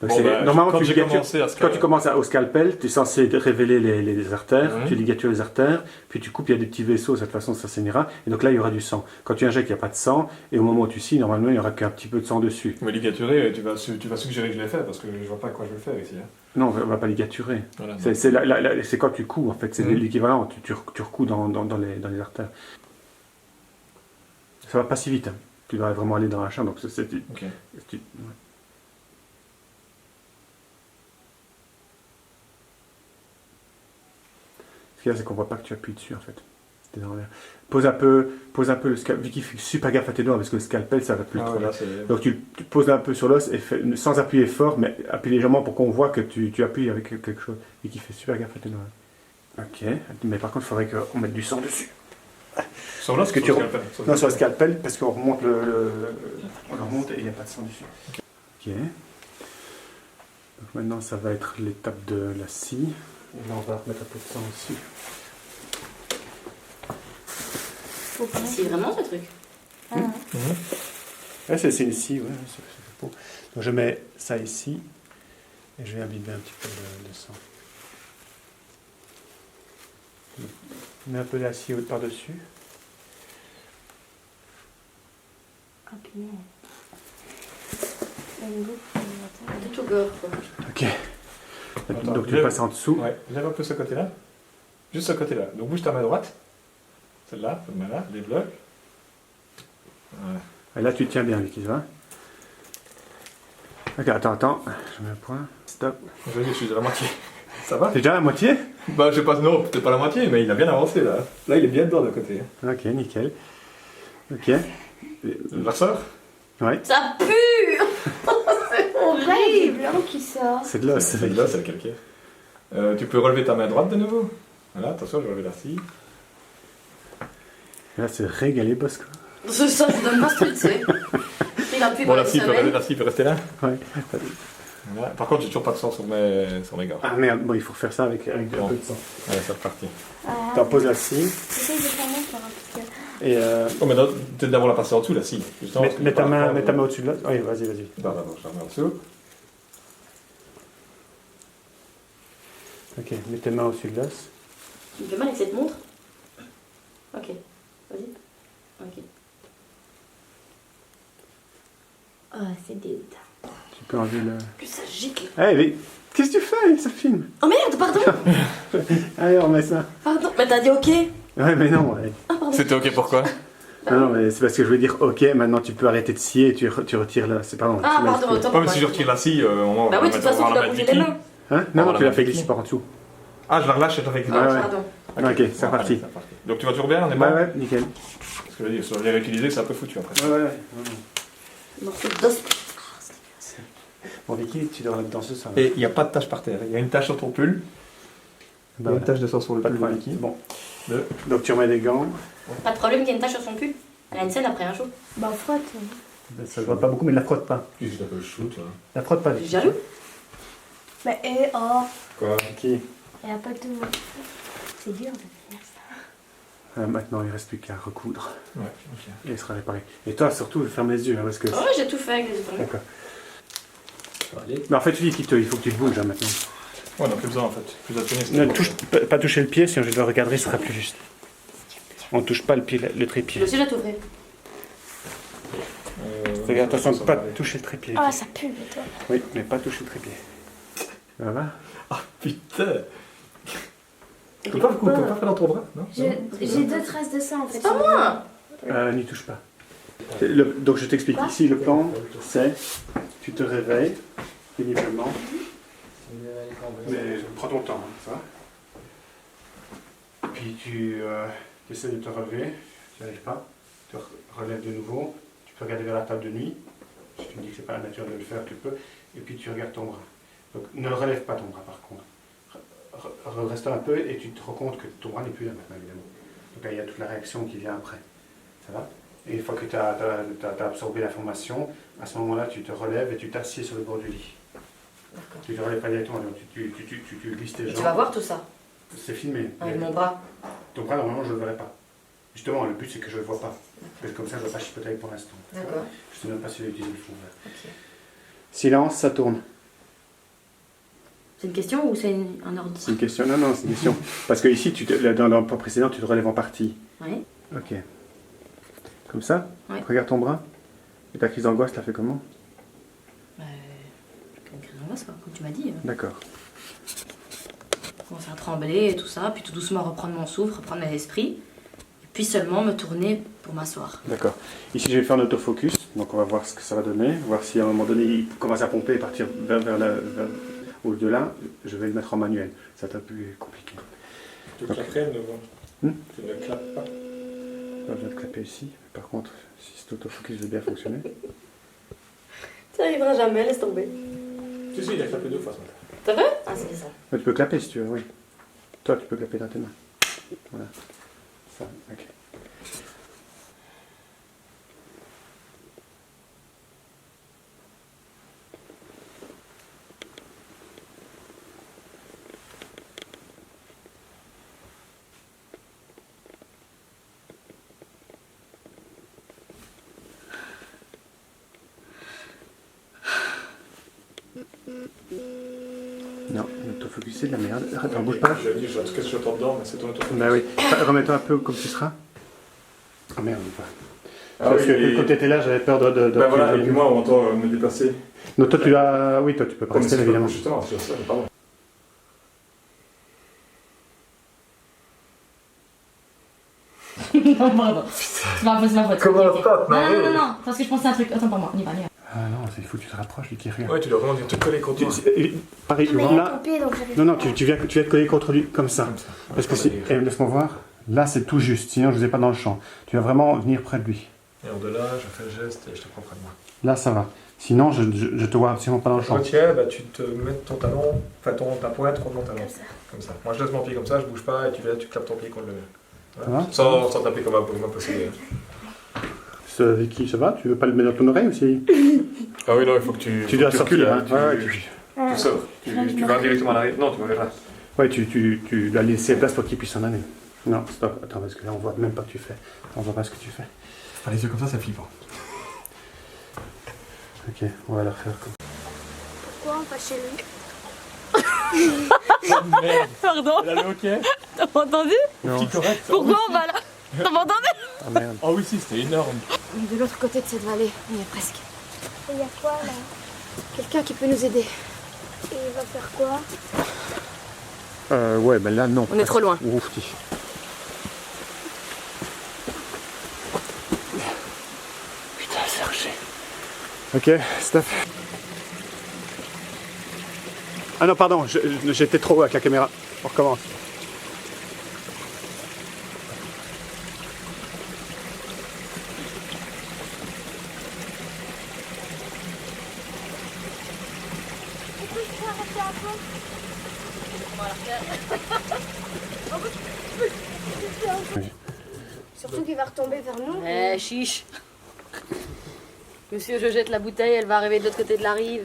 S2: Donc,
S4: Bon, bah,
S2: normalement,
S4: quand
S2: tu
S4: j'ai
S2: ligatures.
S4: commencé à
S2: Quand tu commences au scalpel, tu es censé révéler les artères,
S4: Mhm.
S2: tu ligatures les artères, puis tu coupes, il y a des petits vaisseaux, de cette façon ça saignera, et donc là il y aura du sang. Quand tu injectes, il n'y a pas de sang, et au moment où tu scies, normalement il n'y aura qu'un petit peu de sang dessus.
S4: Mais ligaturer, tu vas suggérer que je l'ai fait parce que je vois pas à quoi je vais le faire ici. Hein.
S2: Non, on ne va pas ligaturer.
S4: Voilà,
S2: C'est quand tu couds, en fait, c'est
S4: Mhm.
S2: l'équivalent, tu recouds dans les artères. Ça va pas si vite, hein. Tu dois vraiment aller dans la chambre, donc ouais. Ce qu'il y a, c'est qu'on voit pas que tu appuies dessus en fait. T'es dans l'air. Pose un peu le scalpel. Vicky, fais super gaffe à tes doigts parce que le scalpel ça va plus
S4: Ah,
S2: trop.
S4: voilà, c'est...
S2: Donc tu poses un peu sur l'os et sans appuyer fort, mais appuie légèrement pour qu'on voit que tu appuies avec quelque chose. Vicky, fais super gaffe à tes doigts. Ok, mais par contre il faudrait qu'on mette du sang dessus.
S4: Sur l'os
S2: que
S4: que
S2: tu-
S4: tu scalpel.
S2: Non, sur le scalpel parce qu'on remonte on le remonte et il n'y a pas de sang dessus. Ok. Donc maintenant ça va être l'étape de la scie. Et là on va remettre un peu de sang aussi.
S6: C'est vraiment ce truc.
S2: Ouais, c'est une scie, ouais, c'est beau. Donc je mets ça ici et je vais imbiber un petit peu de sang. Je mets un peu de la scie par-dessus.
S5: Ah, punaise. Une goutte,
S6: C'est tout gore, quoi.
S2: Ok.
S4: Attends,
S2: Donc tu
S4: lève-
S2: passes en dessous.
S4: Ouais, lève un peu ce côté-là. Juste ce côté-là. Donc bouge ta main droite. Celle-là, cette main-là, les blocs. Voilà.
S2: Et là tu tiens bien, Vicky, tu vois. Ok, attends. Je mets un point. Stop.
S4: Je suis à la moitié. Ça va?
S2: T'es déjà à la moitié?
S4: Bah, je sais pas, non, peut-être pas la moitié, mais il a bien avancé là. Là, il est bien dedans de côté.
S2: Ok, nickel. Ok.
S4: La ressort?
S2: Ouais,
S6: Ça pue. C'est
S5: Là, il y a du
S6: horrible.
S5: blanc qui sort.
S2: c'est de l'os.
S4: C'est là, c'est le calcaire. Tu peux relever ta main droite de nouveau. Voilà, attention, je relève la scie.
S2: Là c'est régalé, boss quoi.
S6: Ça, je donne pas ce truc, tu sais. Il a pu
S4: Bon,
S6: pendant
S4: la
S6: une
S4: scie
S6: semaine.
S4: peut rester là.
S2: Ouais.
S4: Voilà. Par contre, j'ai toujours pas de sang sur mes gants.
S2: Ah merde, bon il faut refaire ça avec un
S4: Bon.
S2: peu de sang.
S4: Allez, c'est reparti.
S5: Ah,
S2: T'en poses la scie
S5: j'essaie de faire mon faire un petit peu.
S2: et
S4: Oh, mais non, peut-être d'abord la passer en dessous, la scie. Justement, parce que
S2: mets
S4: je
S2: ta
S4: vais pas
S2: main
S4: reprendre-
S2: au-dessus de l'os. Oui, vas-y.
S4: Non, d'abord, je la mets en dessous.
S2: Ok, mets tes mains au-dessus de l'os.
S6: Tu me fais mal avec cette montre? Ok, vas-y. Ok.
S5: Oh, c'est dégoûtant.
S2: Tu peux enlever le...
S6: Plus ça gicle.
S2: Eh mais qu'est-ce que tu fais? Ça filme.
S6: Oh merde, pardon.
S2: Allez, on remet ça.
S6: Pardon, mais t'as dit ok.
S2: Ouais, mais non. Ouais.
S4: C'était ok pourquoi?
S2: Non, mais c'est parce que je veux dire, ok, maintenant tu peux arrêter de scier et tu retires là. C'est pardon.
S6: Ah,
S2: tu m'as
S6: pardon,
S2: expliqué.
S6: autant
S4: Ouais,
S6: pour
S4: mais
S6: moi.
S4: si je retire la scie, au moment où
S6: Bah
S4: on
S6: oui,
S4: va
S6: de toute
S4: mettre-
S6: façon,
S4: on
S6: tu
S4: va
S6: dois
S4: la
S6: bouger
S4: mettre
S6: les
S4: Vicky.
S6: mains.
S2: Hein?
S4: On
S2: Non,
S4: va
S2: tu
S4: la
S2: l'as fait
S4: mettre
S2: glisser
S4: Vicky.
S2: par en dessous.
S4: Ah, je la relâche et je la fais glisser.
S2: Ah ouais.
S6: Pardon.
S2: Ok, c'est reparti.
S4: Allez, donc tu vas toujours bien, on est
S2: Ouais,
S4: bon?
S2: ouais, nickel.
S4: Parce que je veux dire, sur les réutiliser, c'est un peu foutu après.
S2: Ouais.
S6: Morceau d'os.
S2: Bon, Vicky, tu dois dans ce sens.
S4: Et il n'y a pas de tache par terre. Il y a une tache sur ton pull. Il y a une tache de sang sur le
S2: Pas de
S4: pull de
S2: problème.
S4: Vicky.
S2: Bon.
S4: Deux.
S2: Donc tu remets des gants.
S6: Pas de problème qu'il y ait une tache sur son pull. Elle a une scène après un show.
S5: Bah, frotte.
S2: Ça se voit pas beaucoup, mais ne la frotte pas.
S4: Tu es un peu chou, toi.
S2: La frotte pas.
S6: J'ai
S2: Vicky.
S6: jaloux.
S5: Mais, oh.
S4: Quoi?
S2: Ok.
S5: Il n'y a pas tout le monde. C'est dur de faire ça.
S2: Maintenant, il reste plus qu'à recoudre.
S4: Ouais, ok.
S2: Et il sera réparé. Et toi, surtout, ferme les yeux, hein, parce que...
S6: Oh, j'ai tout fait avec les yeux fermés.
S2: D'accord. Mais en fait, Vicky, il faut que tu te bouges hein, maintenant.
S4: Ouais, on n'a plus besoin en fait. Plus à tenir,
S2: Ne touche pas toucher le pied, sinon je dois regarder, ce sera plus juste. On ne touche pas le pied, le
S6: Je
S2: trépied.
S6: vais aussi la t'ouvrir.
S2: Fais attention de ne pas toucher le trépied.
S5: Ah, ça pue, toi.
S2: Oui, mais pas toucher le trépied. Ça va?
S4: Ah putain! Tu peux pas faire dans ton bras, non?
S5: J'ai 2 traces de sang, en fait.
S6: C'est pas moi.
S2: N'y touche pas. Donc je t'explique. Ici, le plan, c'est tu te réveilles péniblement. Mais prends ton temps, hein, ça va? Puis tu essaies de te relever. Tu n'y arrives pas. Tu te relèves de nouveau. Tu peux regarder vers la table de nuit. Si tu me dis que c'est pas la nature de le faire, tu peux. Et puis tu regardes ton bras. Donc ne relève pas ton bras par contre. Reste un peu et tu te rends compte que ton bras n'est plus là maintenant évidemment. Donc là, il y a toute la réaction qui vient après. Ça va? Et une fois que tu as absorbé l'information, à ce moment-là tu te relèves et tu t'assieds sur le bord du lit.
S6: D'accord.
S2: Tu ne relèves pas directement, tu glisses tes
S6: Et
S2: jambes.
S6: tu vas voir tout ça
S2: C'est filmé.
S6: avec mon bras.
S2: Ton bras, normalement, je ne le verrai pas. Justement, le but, c'est que je ne le vois pas. Parce que comme ça, je ne vais pas chipoter avec pour l'instant.
S6: D'accord.
S2: Je ne sais même pas si j'ai utilisé le fond vert.
S6: Ok.
S2: Silence, ça tourne.
S6: C'est une question ou c'est un ordre?
S2: C'est une question. Non, non, c'est une question. Parce que ici, dans l'emploi précédent, tu te relèves en partie.
S6: Oui.
S2: Ok. Comme ça.
S6: Ouais.
S2: Regarde ton bras. Et ta crise d'angoisse, la fait comment?
S6: Comme crise d'angoisse, quoi, comme tu m'as dit.
S2: D'accord.
S6: Je commence à trembler et tout ça, puis tout doucement reprendre mon souffle, reprendre mes esprits, et puis seulement me tourner pour m'asseoir.
S2: D'accord. Ici, je vais faire un autofocus. Donc, on va voir ce que ça va donner. Voir si à un moment donné, il commence à pomper et partir vers au-delà. Je vais le mettre en manuel. Ça va être un peu compliqué.
S4: Tu claquerais devant. Tu ne clapes pas.
S2: Là, je vais te clapper ici. Par contre, si cet autofocus veut bien fonctionner.
S6: Ça arrivera jamais, laisse tomber.
S4: Si, il a clapé 2 fois ce matin.
S6: C'est vrai? Ah, c'est ça.
S2: Ouais, tu peux clapper si tu veux, oui. Toi, tu peux clapper dans tes mains. Voilà. Ça, ok. Non, l'autofocus c'est de la merde. Attends, bouge pas.
S4: Je dis, je vois tout ce que j'entends dedans, mais c'est ton autofocus.
S2: Bah oui. Remets-toi un peu comme tu seras. Ah merde, ou pas.
S4: Ah
S2: Parce
S4: oui,
S2: que
S4: et-
S2: quand tu étais là, j'avais peur de.
S4: Ben voilà, et puis moi, on entend me déplacer.
S2: Non, toi tu as. Oui, toi tu peux pas
S4: Comme
S2: rester
S4: c'est
S2: évidemment.
S4: justement, c'est ça, pardon.
S3: Non, pardon. C'est ma faute.
S4: Comment
S3: ok, ok.
S4: ça,
S3: Non,
S4: Marie
S3: non, non, non, parce que je pensais à un truc. Attends, pour moi, on y va, on y va.
S2: Ah non, il faut que tu te rapproches du qui-rien.
S4: Ouais, tu dois vraiment dire te coller contre moi.
S2: Pareil,
S5: Mais il est
S2: là.
S5: pompé, donc j'avais
S2: Non, non, tu viens te coller contre lui comme ça.
S4: Comme ça.
S2: Parce que si. Laisse-moi voir. Là, c'est tout juste. Sinon, je ne vous ai pas dans le champ. Tu vas vraiment venir près de lui.
S4: Et au-delà, je fais le geste et je te prends près de moi.
S2: Là, ça va. Sinon, je te vois absolument pas dans le champ.
S4: Retiens, bah, tu te mets ton talon, enfin ta pointe contre mon talon.
S5: comme ça.
S4: Comme ça. Moi, je laisse mon pied comme ça, je bouge pas et tu viens, tu clapes ton pied contre le.
S2: Ça va
S4: Sans taper comme un possédé.
S2: Vicky, ça va? Tu veux pas le mettre dans ton oreille aussi?
S4: Ah oui, non, il faut que tu.
S2: Tu dois sortir.
S4: recules,
S2: Hein. Ouais,
S4: Tu sors. Tu vas directement à l'arrière. Non, tu vas vers là.
S2: Ouais, tu dois laisser place pour qu'il puisse s'en aller. Non, stop. Attends, parce que là, on voit même pas que tu fais. On voit pas ce que tu fais.
S4: Enfin, les yeux comme ça flippe.
S2: Ok, on va la refaire comme
S5: Pourquoi on va chez lui?
S3: Pardon,
S4: Elle a le hockey.
S3: t'as pas entendu?
S2: Non.
S4: Correct.
S3: Pourquoi on va là? T'as pas entendu?
S2: Ah merde.
S4: Oh oui, si, c'était énorme.
S5: On est de l'autre côté de cette vallée, on y est presque. Et il y a quoi là? Quelqu'un qui peut nous aider. Et il va faire quoi?
S2: Ouais, ben là, non.
S3: On est trop loin.
S2: Ouf, ti. Putain, Serge. Ok, stop. Ah non, pardon, j'étais trop haut avec la caméra. On recommence.
S5: Surtout qu'il va retomber vers nous.
S3: Eh, chiche. Monsieur, je jette la bouteille, elle va arriver de l'autre côté de la rive.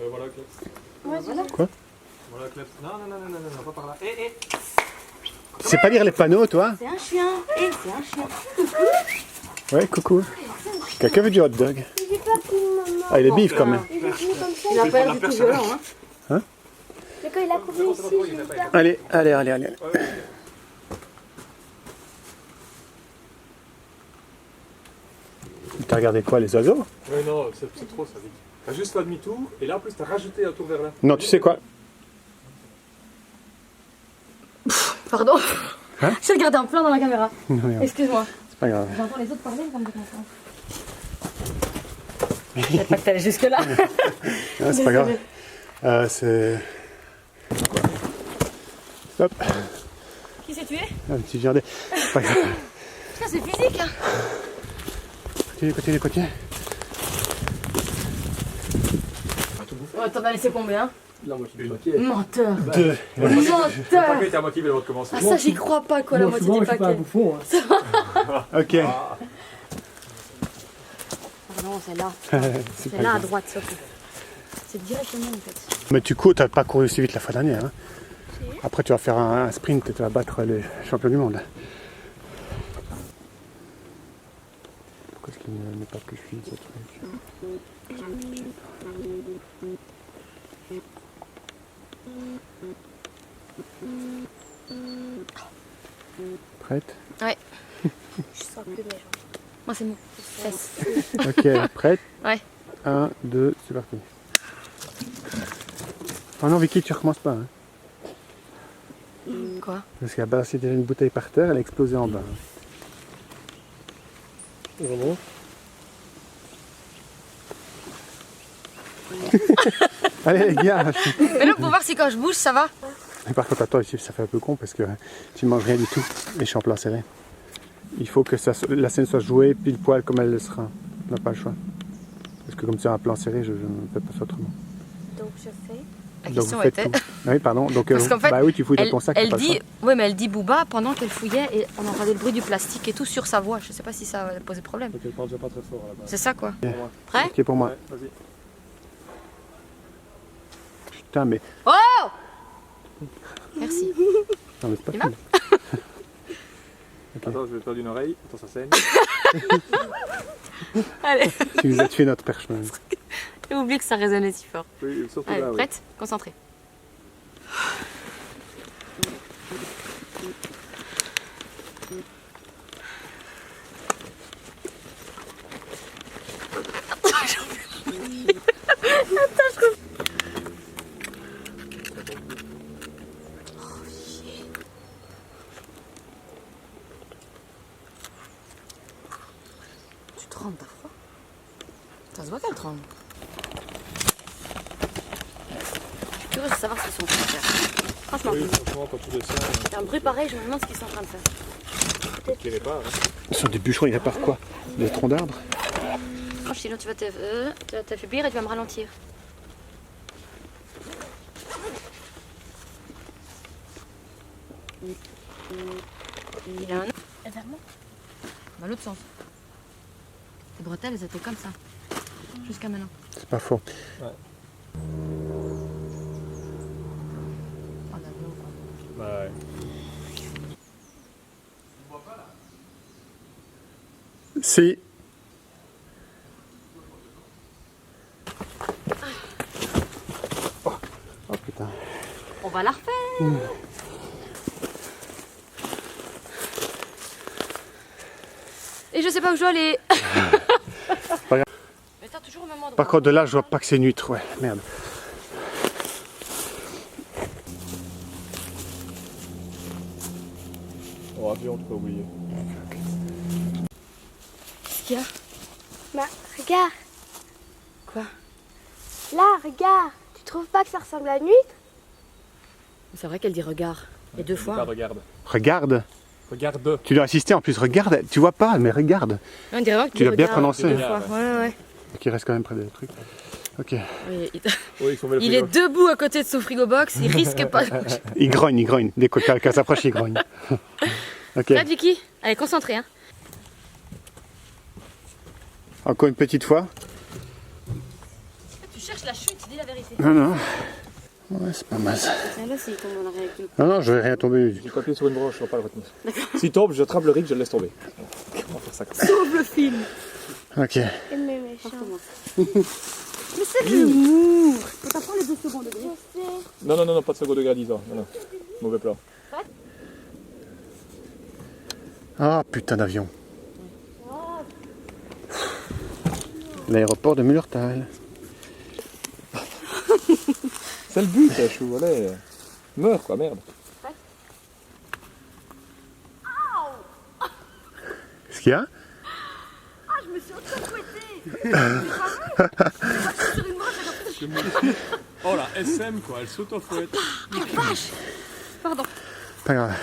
S4: Voilà, Clef.
S5: Ouais, voilà.
S4: Voilà, Clef. Non, pas par là. Eh.
S2: Tu sais pas lire les panneaux, toi?
S5: C'est un chien. Et c'est un chien.
S2: Ouais, coucou. Quelqu'un veut du hot dog?
S5: J'ai pas pris maman.
S2: Ah, il est bif quand même.
S5: Il est venu comme ça.
S3: Il a pas l'air du tout violent, hein.
S5: Mais quand il a couru ici, je l'ai pas.
S2: Allez, allez, allez, allez. T'as regardé quoi, les oiseaux?
S4: Ouais, non, c'est trop ça, Vic. T'as juste fait demi-tour et là, en plus, t'as rajouté un tour vers là.
S2: Non, tu sais quoi?
S3: Pardon.
S2: Hein?
S3: J'ai regardé en plein dans la caméra.
S2: Non, merde,
S3: Excuse-moi.
S2: c'est pas grave.
S3: J'entends les autres parler, ça me déconcentre. Je savais pas que t'allais jusque-là.
S2: Non, c'est pas grave. C'est... Hop,
S3: Qui s'est tué?
S2: un petit jardin. C'est pas grave.
S3: Putain, c'est physique, hein.
S2: Continue.
S3: Ouais, t'en as laissé combien?
S1: Là, moi, je suis bloqué.
S3: Menteur.
S2: Deux.
S4: Le
S3: Menteur.
S4: paquet était à moitié, il va le recommencer.
S3: Ah, ça, j'y crois pas, quoi, la
S1: Moi,
S3: moitié
S1: souvent,
S3: du
S1: je suis pas un
S3: paquet.
S1: bouffon. Hein.
S2: Ok.
S3: Pardon, celle-là.
S2: C'est pas
S3: Celle-là à
S2: grave.
S3: droite, surtout.
S5: c'est directement en fait.
S2: Mais tu cours, t'as pas couru aussi vite la fois dernière. Hein. Après, tu vas faire un sprint et tu vas battre les champions du monde. Pourquoi est-ce qu'il n'est pas plus fluide ce truc? Prête?
S5: Ouais. Je sens plus mes jambes.
S6: Moi, c'est bon. Fesses.
S2: Ok, prête?
S6: Ouais.
S2: 1, 2, c'est parti. Oh non, Vicky, tu recommences pas. Hein.
S6: Quoi?
S2: Parce qu'elle a balancé déjà une bouteille par terre, elle a explosé en bas. Vraiment? Allez les gars!
S6: Mais là, pour voir si quand je bouge, ça va.
S2: Mais par contre, attends, ici, ça fait un peu con parce que tu manges rien du tout et je suis en plein serré. Il faut que la scène soit jouée pile poil comme elle le sera. On n'a pas le choix. Parce que comme c'est un plan serré, je ne fais pas ça autrement.
S5: Donc je fais.
S6: La
S2: Donc
S6: question
S2: vous faites
S6: était.
S2: tout. Ah oui, pardon. Donc,
S6: Parce qu'en fait,
S2: bah oui, tu fouilles dans
S6: Elle,
S2: ton sac.
S6: elle
S2: t'as pas le
S6: dit,
S2: choix.
S6: ouais, mais elle dit Booba pendant qu'elle fouillait et on entendait le bruit du plastique et tout sur sa voix. Je sais pas si ça va poser problème.
S4: Donc elle parle déjà pas très fort à la base.
S6: C'est ça quoi.
S2: Ok.
S6: Prêt?
S2: Ok pour moi.
S4: Ouais, vas-y.
S2: Putain, mais.
S6: Oh! Merci.
S2: Non, mais c'est pas
S6: Il
S2: fini.
S4: Attends, je vais perdre une oreille. Attends, ça saigne.
S6: Allez.
S2: Tu nous as tué notre perche même.
S6: J'ai oublié que ça résonnait si fort.
S4: Oui, surtout
S6: Allez,
S4: là.
S6: prête? Concentrée. Tu trembles, t'as froid? Ça se voit qu'elle tremble. Je suis curieuse de savoir ce qu'ils sont en train de faire. Franchement,
S4: Oui, franchement, quand tu descends,
S6: c'est un bruit pareil, je me demande ce qu'ils sont en train de faire.
S4: tu les pas.
S2: Ce sont des bûcherons, ils réparent quoi? Des troncs d'arbres?
S6: Franchement, sinon tu vas t'affaiblir et tu vas me ralentir. Il a un...
S5: Vers moi.
S6: Dans l'autre sens. Les bretelles, elles étaient comme ça. Jusqu'à maintenant.
S2: C'est pas faux.
S6: Oh, d'avion, quoi.
S4: Bah ouais.
S2: Si. Oh putain.
S6: On va la refaire. Et je sais pas où je dois aller.
S2: Pas grave.
S6: Mais t'as toujours au même endroit.
S2: Par contre, de là, je vois pas que c'est neutre. Ouais, merde.
S4: Oh, avion, tu peux oublier.
S6: Qu'est-ce qu'il y a?
S5: Bah, regarde.
S6: Quoi?
S5: Là, regarde. Tu trouves pas que ça ressemble à une huître?
S6: C'est vrai qu'elle dit regard. Et deux fois.
S4: Regarde.
S2: Regarde.
S4: Regarde.
S2: Tu dois assister en plus. Regarde. Tu vois pas, mais regarde.
S6: On dirait vraiment que
S2: Tu l'as bien
S6: regardes
S2: prononcé.
S6: deux fois. Ouais, ouais.
S2: Qui reste quand même près des trucs. Ok.
S6: Oui,
S4: Oui, il faut mettre
S6: il est debout à côté de son frigo box, il risque pas de bouger.
S2: Il grogne, il grogne. Dès que quelqu'un s'approche, il grogne. Ok.
S6: Prête, Vicky? Allez, concentrée. Hein.
S2: Encore une petite fois.
S6: Tu cherches la chute, dis la vérité.
S2: Non, non. Ouais, c'est pas mal ça.
S6: Là, c'est il tombe en arrière avec le...
S2: Non, non, je vais rien tomber.
S4: J'ai pas appuyé sur une branche, je ne vais pas le retenir. S'il tombe, je attrape le rig, je le laisse tomber. On va faire ça comme ça.
S6: Sauve le film.
S2: Ok.
S5: Mais méchant.
S6: Mais c'est de l'humour. Faut t'apprendre les 2 secondes.
S5: Je sais.
S4: Non, non, non, non, pas de second degré à 10 ans. Non, non. Mauvais plan.
S2: Ah, putain d'avion. L'aéroport de Mullertal.
S4: C'est le but, chou, allez. Meurs, quoi, merde.
S2: Qu'est-ce qu'il y a?
S6: Je me suis auto-fouettée.
S4: Oh la SM, quoi, elle s'auto-fouette.
S6: Pardon.
S2: Pas grave.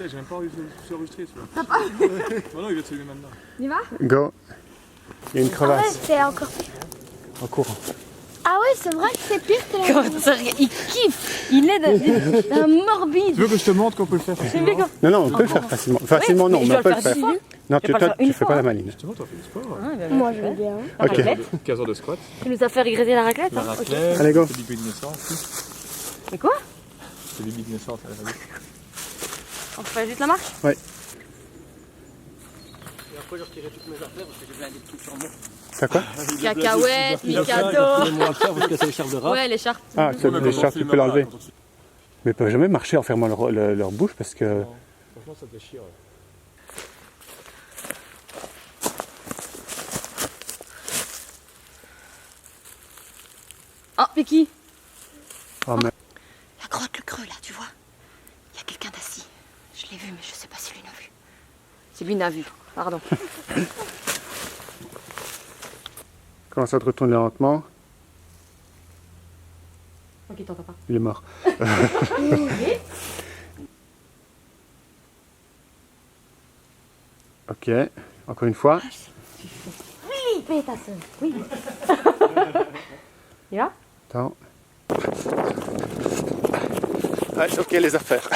S4: J'ai même pas envie de s'enregistrer, celui-là. Non, non, il va te saluer maintenant.
S6: On y va?
S2: Go. Il y a une
S5: Ah ouais,
S2: crevasse
S5: c'est encore pire.
S2: en courant.
S5: Ah ouais, c'est vrai que c'est pire que la
S6: Comment ça, il kiffe. Il est d'un morbide.
S4: Tu veux que je te montre qu'on peut le faire facilement?
S2: Non, non, on peut le faire facilement. Facilement,
S6: Ouais,
S2: non,
S6: mais
S2: mais
S6: je
S2: on
S6: dois
S2: peut le faire.
S6: dessus.
S2: Non,
S3: Je vais pas le faire
S2: tu
S3: une
S2: fais
S3: fois,
S2: pas la
S3: hein.
S2: maline.
S4: Justement, toi, fais du sport.
S3: Ah, ben,
S5: Moi,
S3: je
S5: je veux
S3: fais.
S5: bien.
S3: La
S2: Ok.
S3: raclette.
S4: 15 heures de squat.
S3: Tu nous as fait régresser la raclette,
S4: La
S3: hein? Ok.
S4: raclette,
S2: Allez, go.
S4: c'est le bébé de naissance.
S3: Mais quoi?
S4: C'est le bébé de naissance, elle a dit.
S3: On fait juste la marche?
S2: Ouais.
S1: Et après, je retirais toutes mes affaires parce que j'ai blindé de trucs sur moi.
S2: Ça quoi?
S3: Cacahuètes,
S1: Moi,
S3: Mikado.
S1: le faire parce que c'est l'écharpe de rat.
S3: Ouais, l'écharpe.
S2: Ah, c'est
S4: Ouais, mais
S2: les
S4: quand on
S2: chats, tu
S4: filme
S2: peux
S4: là,
S2: l'enlever.
S4: quand on filme-
S2: Mais ils peuvent jamais marcher en fermant leur bouche parce que...
S4: Non, franchement, ça te fait chier. Ouais.
S3: Ah, Piki.
S2: Oh, mais...
S5: La grotte, le creux là, tu vois. Il y a quelqu'un d'assis. Je l'ai vu, mais je sais pas si lui l'a vu.
S3: C'est lui, n'a vu. Pardon.
S2: Commence à te retourner lentement.
S3: Ok, t'entends pas.
S2: Il est mort. Ok, encore une fois.
S3: Oui, paye ta soeur. Oui. Il va?
S2: Attends. Ah, ok, les affaires.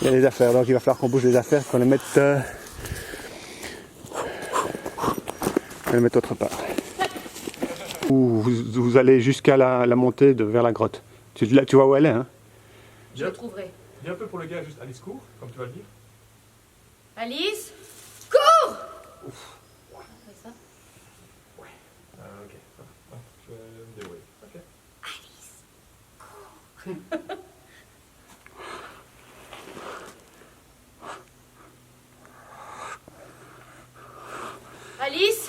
S2: Il y a les affaires, donc il va falloir qu'on bouge les affaires, qu'on les mette... On les mette autre part. Vous allez jusqu'à la montée vers la grotte. Tu vois où elle est, hein?
S3: Je le trouverai.
S4: Dis un peu pour le gars, juste Alice court, comme tu vas le dire.
S3: Alice, cours! Fais ça.
S4: Ah, ok. Ah, je vais me débrouiller. Ok.
S3: Alice!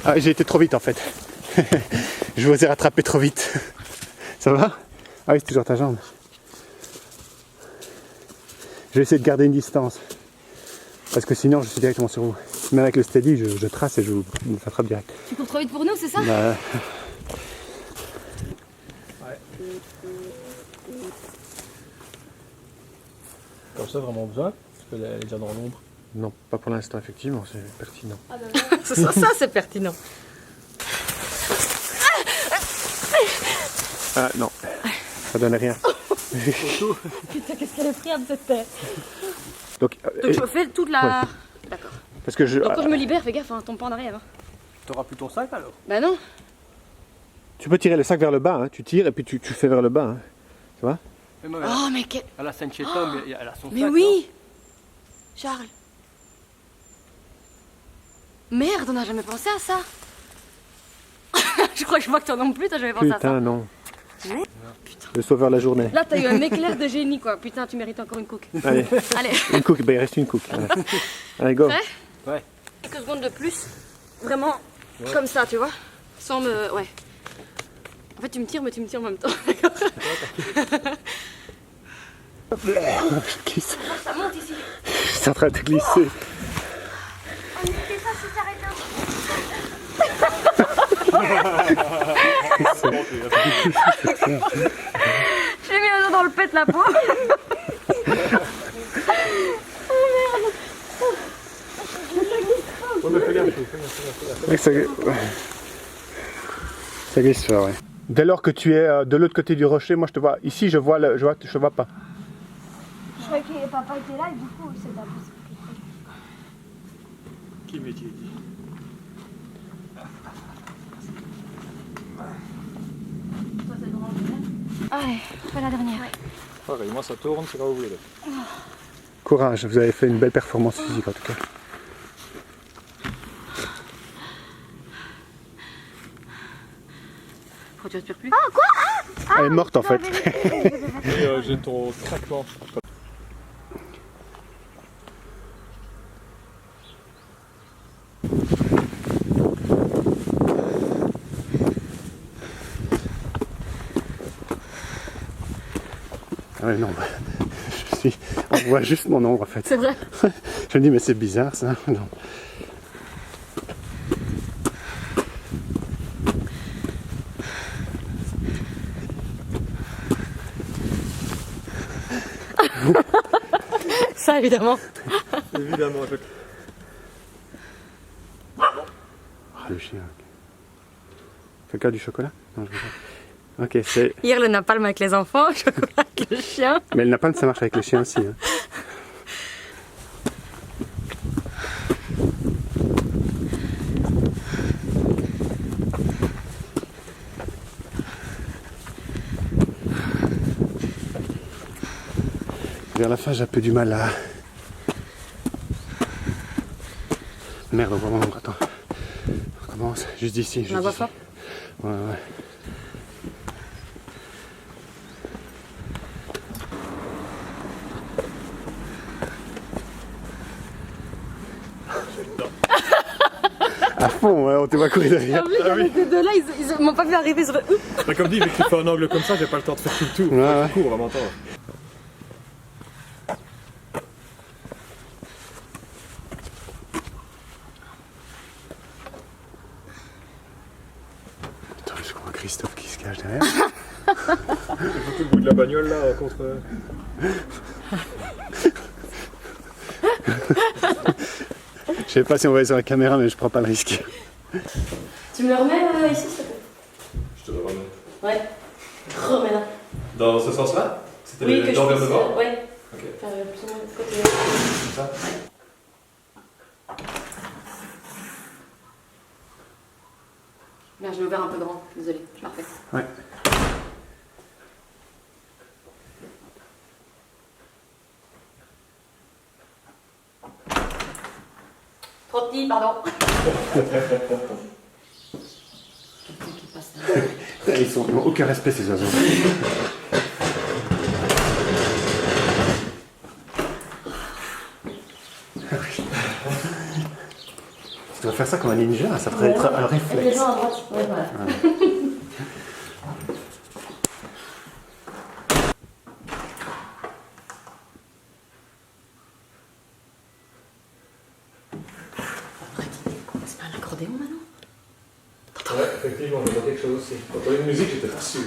S2: Ah, j'ai été trop vite en fait. Je vous ai rattrapé trop vite. Ça va? Ah oui, c'est toujours ta jambe. Je vais essayer de garder une distance. Parce que sinon, je suis directement sur vous. Même avec le steady, je trace et je vous attrape direct.
S3: Tu cours trop vite pour nous, c'est ça?
S2: Bah,
S1: Comme ça, vraiment besoin. Parce qu'elle est déjà dans l'ombre.
S2: non, pas pour l'instant, effectivement, c'est pertinent.
S3: Ça, c'est pertinent.
S2: Ah non, ça donne rien.
S3: Putain, qu'est-ce qu'elle est friable cette tête.
S2: Donc,
S3: Donc je fais toute la... D'accord.
S2: parce que je...
S3: Donc quand je me libère, fais gaffe, hein, tombe pas en arrière. Hein.
S1: T'auras plus ton sac alors?
S3: Bah non.
S2: Tu peux tirer le sac vers le bas, hein. Tu tires et puis tu fais vers le bas. Hein. Tu vois?
S3: Oh mais quel...
S1: Elle a Saint-Chétan, mais elle a son
S3: Mais
S1: sac.
S3: oui Charles. Merde, on n'a jamais pensé à ça. Je crois que je vois que toi non plus, t'as jamais pensé à ça.
S2: Putain, non.
S3: Ouais.
S2: Le sauveur de la journée.
S3: Là, t'as eu un éclair de génie, quoi. Putain, tu mérites encore une coke.
S2: Allez,
S3: Allez,
S2: une cook, bah, il reste une cook. Allez, allez go.
S3: Prêt?
S1: Ouais.
S3: quelques secondes de plus. Vraiment, comme ça, tu vois. Sans me... Ouais. En fait, tu me tires, mais tu me tires en même temps.
S2: Je glisse.
S3: Ça monte ici.
S2: C'est en train de glisser.
S5: On était pas si s'arrêter.
S3: J'ai mis un doigt dans le pet, la peau.
S2: Ça glisse fort, ouais. Dès lors que tu es de l'autre côté du rocher, moi je te vois. Ici, je vois pas.
S5: Je croyais que papa était là et du coup, c'est pas possible.
S4: Qui métier dit?
S5: Allez, fais la dernière.
S4: Pareil, moi ça tourne, c'est là où vous voulez.
S2: Courage, vous avez fait une belle performance physique en tout cas.
S3: Pourquoi tu respires plus?
S2: Elle est morte en fait.
S4: Et j'ai ton craquement.
S2: Ah ouais, non, bah, on voit juste mon ombre en fait.
S3: C'est vrai.
S2: Je me dis mais c'est bizarre ça. Non.
S3: Ça, évidemment.
S4: Évidemment, je...
S2: Ah, Le chien. Fais quoi, du chocolat? Non, je veux pas. Ok, c'est...
S3: Hier le napalm avec les enfants, chocolat avec le chien.
S2: Mais le napalm, ça marche avec les chiens aussi. Hein. Vers la fin, j'ai un peu du mal à... Merde, on va voir, attends. On recommence, juste d'ici.
S3: On la voit pas?
S2: Ouais, ouais. À fond, ouais, on te voit courir derrière.
S3: Les deux là, ils m'ont pas vu arriver sur eux.
S4: Mais comme dit, vu que tu fais un angle comme ça, j'ai pas le temps de faire tout le tour.
S2: Ouais, ouais.
S4: Cours, on va m'entendre.
S2: Attends, je crois Christophe qui se cache derrière.
S4: Surtout le bout de la bagnole là, contre.
S2: Je sais pas si on va aller sur la caméra, mais je prends pas le risque.
S3: Tu me le remets ici, s'il te plaît?
S4: Je te le remets.
S3: Ouais. Remets-la.
S4: Dans ce sens-là? C'était
S3: Oui, que je
S4: l'envers
S3: puisse...
S4: de bord?
S3: Ouais.
S4: Ok.
S3: Faire plus ou moins de côté.
S4: Comme ça?
S3: Merde, je l'ai ouvert un peu grand. Désolée, je la refais.
S2: Ouais.
S3: Trop petit, pardon.
S2: Ils n'ont aucun respect, ces oiseaux. Tu dois faire ça comme un ninja, ça devrait être un
S3: Avec les
S2: réflexe.
S3: gens à droite. Ouais, voilà. C'est pas un accordéon maintenant?
S4: Ouais, effectivement, on a quelque chose aussi. Quand on a une musique, j'étais pas sûr.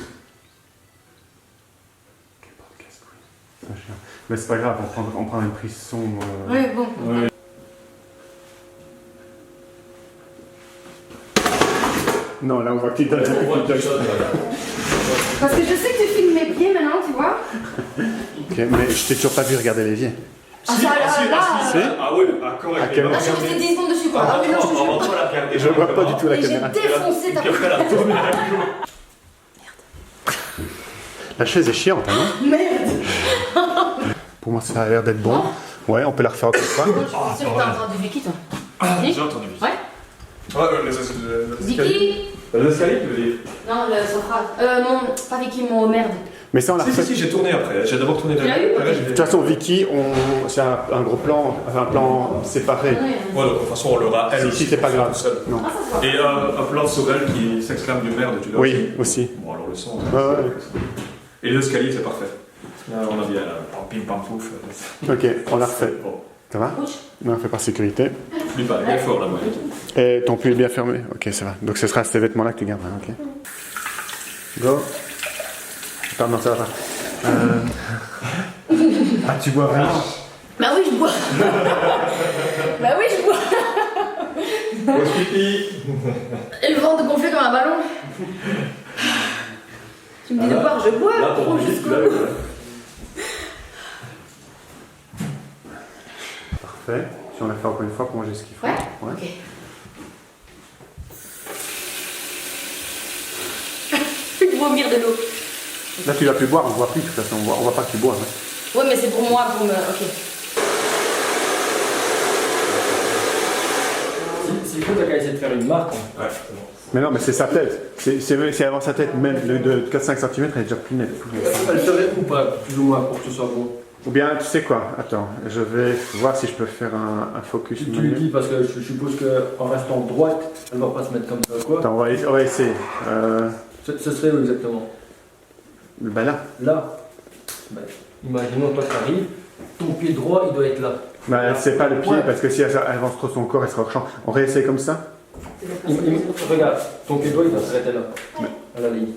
S2: Mais c'est pas grave, on prend une prise sombre.
S3: Ouais, bon.
S4: Ouais.
S2: Non, là on voit que tu donnes.
S4: On voit quelque chose, voilà.
S3: Parce que je sais que tu filmes mes pieds maintenant, tu vois.
S2: Ok, mais je t'ai toujours pas vu regarder l'évier.
S3: Ah, ça, là,
S4: Ah oui, ah correct.
S2: À quel moment?
S3: j'ai resté 10 secondes dessus, quoi. Ah, mais non, je te jure.
S4: On va la regarder.
S2: Je vois pas du tout la
S3: Et j'ai
S2: caméra.
S3: défoncé ta
S4: Puis après, la tourner à la joue.
S2: La chaise est chiante, hein, non?
S3: Merde.
S2: Pour moi, ça a l'air d'être bon. Ouais, on peut la refaire encore une fois.
S3: Je suis sûre que t'as entendu Vicky, toi.
S4: J'ai entendu.
S3: Ouais.
S4: Ouais, les escaliers.
S3: Vicky.
S4: Les escaliers, tu veux dire?
S3: Non, le Sophrade. Non, pas Vicky, mon merde.
S2: Mais ça, on l'a refait.
S4: Si, j'ai tourné après. J'ai d'abord tourné
S3: Tu l'as eu?
S4: après,
S2: De toute façon, Vicky, c'est un gros plan, enfin un plan séparé.
S3: Ouais.
S4: Ouais, donc de toute façon, on l'aura elle
S2: Ici,
S4: aussi.
S2: c'est pas grave.
S4: Tout seul.
S2: Non.
S3: Ah, ça se voit.
S4: Et un plan sur elle qui s'exclame du merde, tu l'as
S2: Oui, aussi.
S4: Bon, alors le son.
S2: Ouais, ouais.
S4: Et les escaliers, c'est parfait. Là, on a bien en pim pam pouf.
S2: Ok, on l'a refait.
S4: Bon,
S2: Ça va?
S3: Ouch.
S2: Non, on fait par sécurité.
S4: plus pas, bien fort là-bas.
S2: Et ton pull est bien fermé. Ok, ça va. Donc ce sera ces vêtements-là que tu garderas. Ok. Go. Pardon, ça va. Ah, tu bois vraiment?
S3: Bah oui, je bois. Bah oui, je bois.
S4: Pause pipi.
S3: Et le ventre gonflé comme un ballon. Tu me dis de boire, je bois.
S4: Là, ton
S3: Trop
S4: pipi,
S3: jusqu'au
S4: tu l'as
S3: bout.
S4: eu.
S2: Parfait. Si on la fait encore une fois pour manger ce qu'il faut.
S3: Ouais.
S2: Ouais.
S3: Ok. Je vais vomir de l'eau.
S2: Là, tu vas plus boire, on ne voit plus de toute façon. On voit pas que tu bois. Hein.
S3: Ouais, mais c'est pour moi, pour me. Ok.
S1: S'il faut, t'as qu'à essayer de faire une marque.
S4: Ouais, c'est bon.
S2: Mais non, mais c'est sa tête. C'est avant sa tête, même de 4-5 cm, elle est déjà plus nette.
S1: Elle serait ou pas, plus ou moins, pour que ce soit bon.
S2: Ou bien, tu sais quoi? Attends, je vais voir si je peux faire un focus.
S1: Tu le dis parce que je suppose qu'en restant droite, elle va pas se mettre comme ça, quoi.
S2: Attends, on va essayer.
S1: Ce serait où exactement?
S2: Ben là.
S1: Là. Ben, imaginons, toi, tu arrives, ton pied droit, il doit être là.
S2: Ben, c'est pas le pied,
S1: Ouais.
S2: parce que si elle avance trop son corps, elle sera au champ. On réessaye comme ça?
S1: Regarde, ton pied droit, il doit s'arrêter là. À la ligne.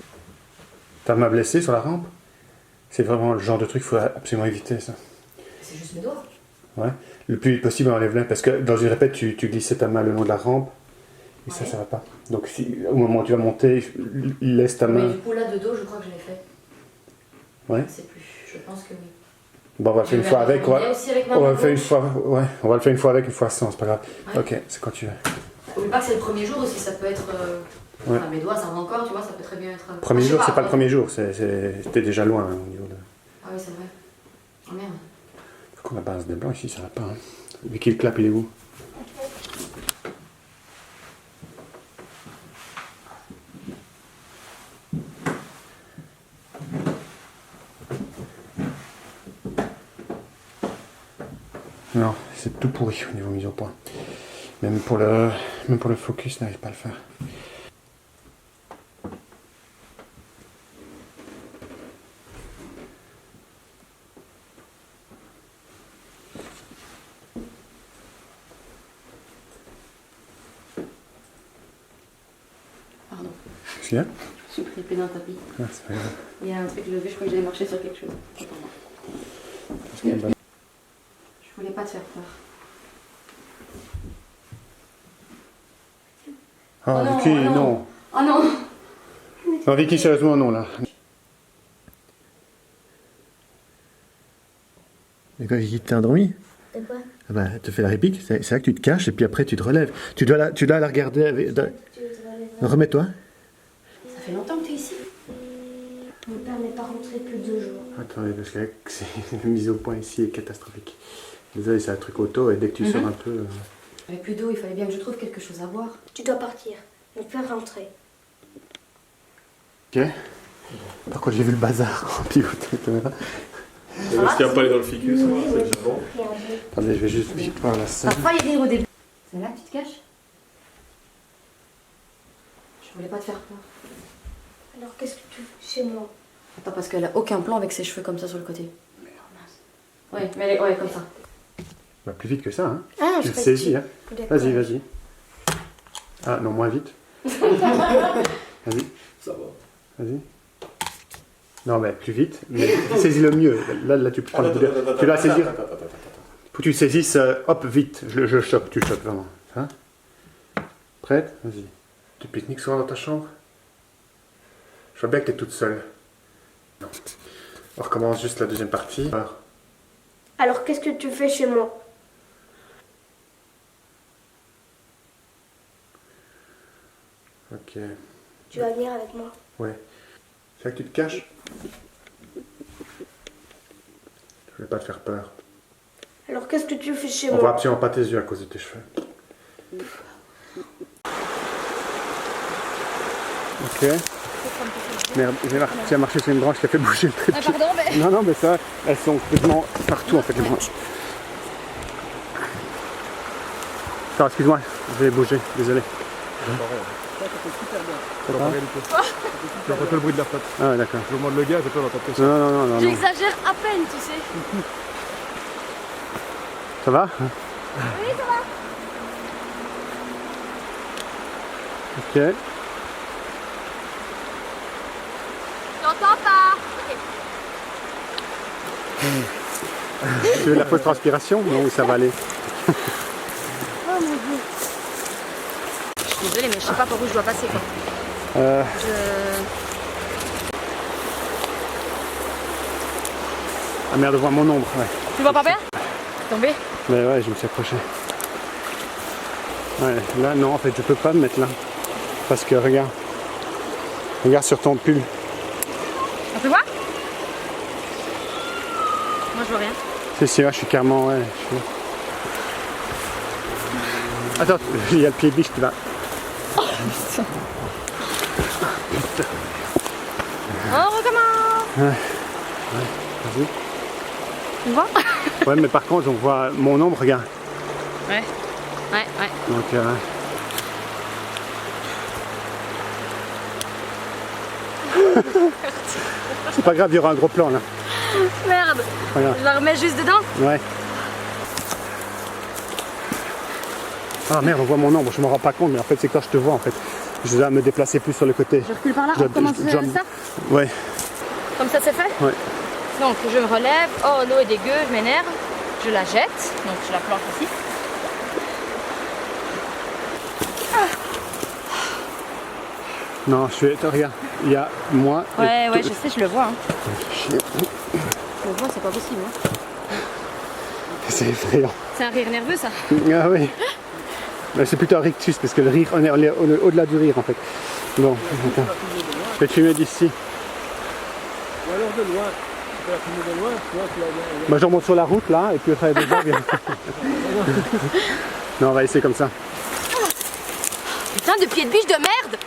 S2: T'as m'a blessé sur la rampe? C'est vraiment le genre de truc qu'il faut absolument éviter, ça.
S3: C'est juste mes doigts.
S2: Ouais. Le plus vite possible, enlève-la, parce que dans une répète, tu glissais ta main le long de la rampe, Et ça,
S6: Ouais.
S2: ça va pas. Donc si, au moment où tu vas monter, laisse ta
S6: Mais
S2: main.
S6: du coup, là, de dos, je crois que je l'ai fait.
S2: Ouais.
S6: Je sais plus. Je pense que oui.
S2: Bon, on va le faire une fois avec.
S6: Il y a aussi avec ma
S2: On va
S6: main
S2: le faire une
S6: gauche.
S2: fois. Ouais, on va le faire une fois avec, une fois sans, c'est pas grave.
S6: Ouais.
S2: Ok, c'est quand tu veux.
S6: N'oublie pas que c'est le premier jour aussi, ça peut être.
S2: Ouais.
S6: Enfin, mes doigts, ça va encore, tu vois, ça peut très bien être.
S2: Premier
S6: Je sais
S2: jour, c'est pas le
S6: ouais.
S2: premier jour, t'es déjà loin hein, au niveau de.
S6: Ah oui, c'est vrai. Oh merde.
S2: Faut qu'on la base des blancs ici, ça va pas. Hein. Vicky, le clap, il est où? Non, c'est tout pourri au niveau mise au point. Même pour le focus, n'arrive pas à le faire.
S6: Pardon.
S2: Qu'est-ce qu'il y a?
S6: Je suis pris dans un tapis.
S2: Ah, c'est pas grave.
S6: Il y a un truc levé, je crois que j'allais marcher sur quelque chose. Attends-moi.
S2: Parce qu'il y a une bonne-
S6: Je voulais pas te faire peur.
S2: Ah,
S6: Oh non,
S2: Vicky,
S6: oh non.
S2: non.
S6: Oh non.
S2: Non, Vicky, sérieusement, non, là. Mais quoi, Vicky, t'es endormi?
S5: De quoi?
S2: Ah bah, te fais la répique, c'est là que tu te caches et puis après tu te relèves. Tu dois la regarder avec. Remets-toi.
S6: Ça fait longtemps que tu es ici.
S5: Mon père n'est pas rentré depuis 2 jours.
S2: Attendez, parce que la mise au point ici est catastrophique. Désolé, c'est un truc auto et dès que tu sors un peu.
S6: Avec plus d'eau, il fallait bien que je trouve quelque chose à boire.
S5: Tu dois partir. Mon père rentrer.
S2: Ok. Par contre, j'ai vu le bazar en pilotant la caméra.
S4: Est-ce qu'il n'y a pas aller dans le ficus, hein, c'est déjà bon.
S2: Attendez, je vais juste vite voir la salle.
S6: T'as failli rire au début. C'est là que tu te caches? Je voulais pas te faire peur.
S5: Alors qu'est-ce que tu fais chez moi?
S6: Attends, parce qu'elle a aucun plan avec ses cheveux comme ça sur le côté. Ouais, mais elle est... ouais, comme ça.
S2: Bah, plus vite que ça, hein.
S5: Ah,
S2: Tu le saisis, hein.
S5: D'accord.
S2: Vas-y, vas-y. Ah non, moins vite. Vas-y,
S4: Ça va.
S2: vas-y. Non, mais plus vite, mais saisis-le mieux. Là, tu prends le bout de- Tu dois saisir. Faut que tu saisisses, hop, vite. Je chope, tu chopes vraiment. Hein? Prête? Vas-y. Tu pique-niques souvent dans ta chambre? Je vois bien que t'es toute seule. Non. On recommence juste la deuxième partie.
S5: Alors qu'est-ce que tu fais chez moi?
S2: Ok.
S5: Tu vas venir avec moi.
S2: Ouais. C'est là que tu te caches? Je vais pas te faire peur.
S5: Alors qu'est-ce que tu fais chez
S2: On voit
S5: moi?
S2: absolument pas tes yeux à cause de tes cheveux. Ok. Merde, tu as marché sur une branche qui a fait bouger le trépied.
S3: Ah, pardon, mais.
S2: Non, mais ça, elles sont complètement partout en fait les branches. Attends, excuse-moi, je vais bouger, désolé.
S4: J'ai entendu le bruit de la flotte.
S2: Ah ouais, d'accord.
S4: Je demande le gars, j'ai peur d'entendre ça.
S2: Non.
S3: J'exagère à peine, tu sais.
S2: Ça va?
S3: Oui, ça va.
S2: Ok.
S3: J'entends pas.
S2: Tu veux la fausse transpiration? Non, ça va aller.
S3: Oh mon dieu. Je suis désolée, mais je sais pas par où je dois passer, quoi.
S2: Ah merde, voir mon ombre, ouais.
S3: Tu vois pas bien? Tombé.
S2: Mais ouais, je me suis accroché. Ouais, là, non, en fait, je peux pas me mettre là. Parce que, regarde. Regarde sur ton pull.
S3: On peut voir? Moi, je vois rien.
S2: Si, ouais, je suis carrément, ouais. Attends, il y a le pied de biche qui va.
S3: On recommence.
S2: Vas-y.
S3: Tu vois?
S2: Ouais, mais par contre, on voit mon ombre, regarde.
S3: Ouais.
S2: Donc, c'est pas grave, il y aura un gros plan là.
S3: Merde.
S2: Regarde.
S3: Je la remets juste dedans.
S2: Ouais. Ah merde, on voit mon ombre, je m'en rends pas compte, mais en fait, c'est quand je te vois en fait. Je dois me déplacer plus sur le côté.
S3: Je recule par là.
S2: Je-
S3: On recommence
S2: je-
S3: ça.
S2: Ouais,
S3: Comme ça, c'est fait.
S2: ouais.
S3: Donc, je me relève. Oh, l'eau est dégueu. Je m'énerve. Je la jette. Donc, je la plante ici.
S2: Non, regarde, il y a moi. et
S3: Ouais,
S2: toi.
S3: je sais, je le vois. Hein.
S2: Chier.
S3: Je le vois, c'est pas possible. Hein.
S2: C'est effrayant.
S3: C'est un rire nerveux, ça.
S2: Ah oui. Mais c'est plutôt un rictus parce que le rire, on est au-delà du rire en fait. Bon, attends. Je vais te filmer d'ici.
S1: Ou alors de loin. Tu peux la filmer de loin, tu vois, tu vas bien.
S2: Bah, je remonte sur la route là et puis après des gens viennent. Non, on va essayer comme ça.
S6: Putain, de pied de biche de merde.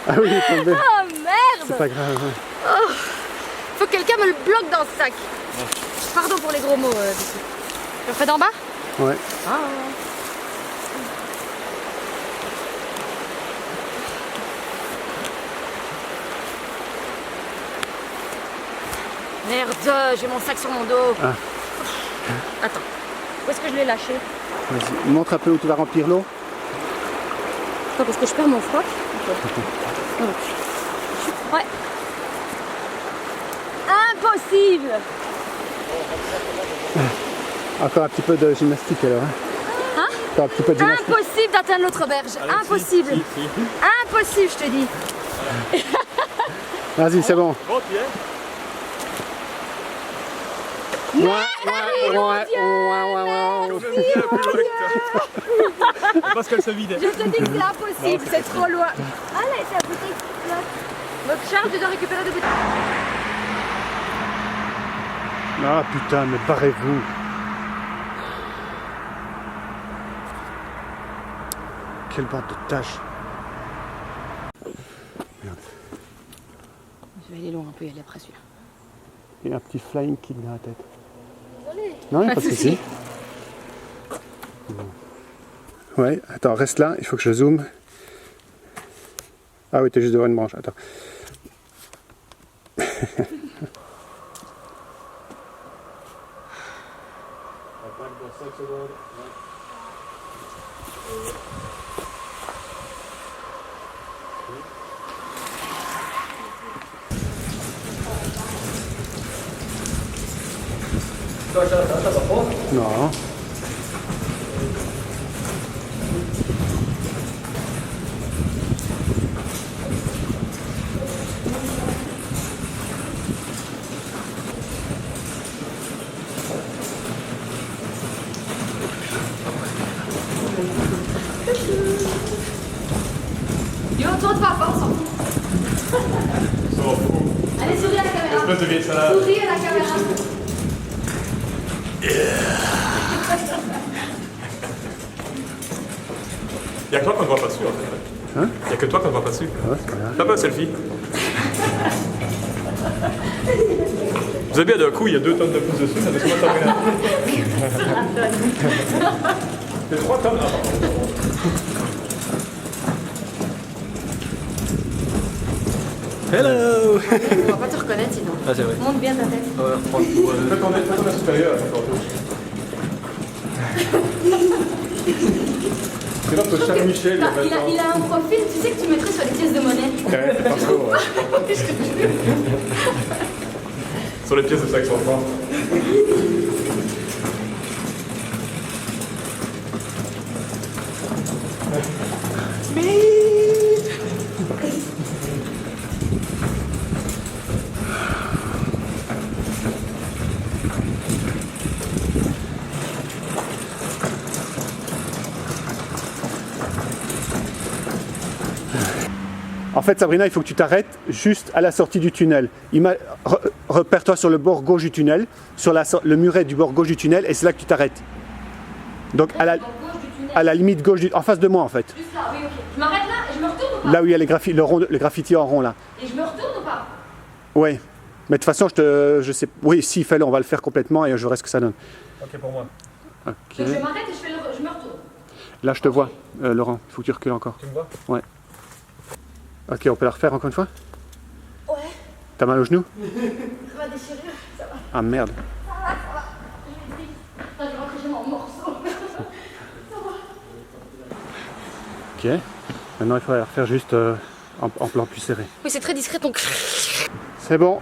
S2: Ah oui, il est tombé.
S6: Oh merde.
S2: C'est pas grave. Ouais.
S6: Faut que quelqu'un me le bloque dans ce sac. Pardon pour les gros mots. Je le fais d'en bas?
S2: Ouais.
S6: Ah. Merde, j'ai mon sac sur mon dos.
S2: Ah.
S3: Attends. Où est-ce que je l'ai lâché?
S2: Vas-y, montre un peu où tu vas remplir l'eau.
S3: Attends, parce que je perds mon froc. Donc. Ouais. Impossible!
S2: Encore un petit peu de gymnastique alors.
S3: Hein?
S2: Encore un petit peu de gymnastique.
S3: Impossible d'atteindre l'autre berge. Impossible. Impossible, je te dis.
S2: Vas-y, c'est bon.
S1: Bon, tu es. Parce qu'elle se vidait.
S3: Je te dis que c'est impossible, c'est trop loin. Ah là, c'est la bouteille qui flotte. Donc Charles, tu dois récupérer des bouteilles.
S2: Ah putain, mais barrez-vous. Quelle bande de tâches. Merde.
S3: Je vais aller loin un peu, il y a les après celui-là.
S2: Il y a un petit flying kick dans la tête. Non, il n'y a pas de souci. Ouais, attends, reste là, il faut que je zoome. Ah oui, t'es juste devant une branche, attends.
S1: Ça va pas?
S2: Non.
S6: Yo, tourne pas fort, on s'en fout.
S4: Ça va fou.
S6: Allez, souris à la caméra.
S4: Espèce de vieille salade.
S6: Souris à la caméra.
S4: Il y a que toi qu'on ne voit pas dessus en fait.
S2: Hein?
S4: Il y a que toi qu'on ne voit pas dessus.
S2: Ah, c'est pas grave.
S4: T'as pas un selfie? Vous avez bien d'un coup, il y a 2 tonnes de pouces dessus, ça fait 3 tonnes. C'est 3 tonnes là.
S1: Hello.
S6: On va pas te reconnaître sinon.
S1: Ah, c'est vrai.
S6: Monte bien ta tête.
S4: Fais ton supérieur. C'est notre cher Michel, il y a 20 ans.
S6: Il a un profil, tu sais que tu mettrais sur les pièces de monnaie.
S4: Ouais, c'est pas faux, ouais. Sur les pièces de 500 francs.
S2: En fait, Sabrina, il faut que tu t'arrêtes juste à la sortie du tunnel. Repère-toi sur le bord gauche du tunnel, sur le muret du bord gauche du tunnel, et c'est là que tu t'arrêtes. Donc à la limite gauche, en face de moi en fait.
S6: Juste là, oui, ok. Je m'arrête là et je me retourne ou pas?
S2: Là où il y a le graffiti en rond là.
S6: Et je me retourne ou pas?
S2: Ouais. Mais de toute façon, je sais. Oui, si, fais-le, on va le faire complètement et je verrai ce que ça donne.
S4: Ok pour moi.
S2: Ok.
S6: Donc je m'arrête et je me retourne.
S2: Là, je te vois, Laurent. Il faut que tu recules encore.
S4: Tu me vois?
S2: Ouais. Ok, on peut la refaire encore une fois?
S6: Ouais.
S2: T'as mal au genou?
S6: Ça va déchirer, ça va.
S2: Ah merde.
S6: Ça va. Je vais rentrer chez moi en morceaux.
S2: Ok. Maintenant, il faudrait la refaire juste en plan plus serré.
S6: Oui, c'est très discret donc.
S2: C'est bon.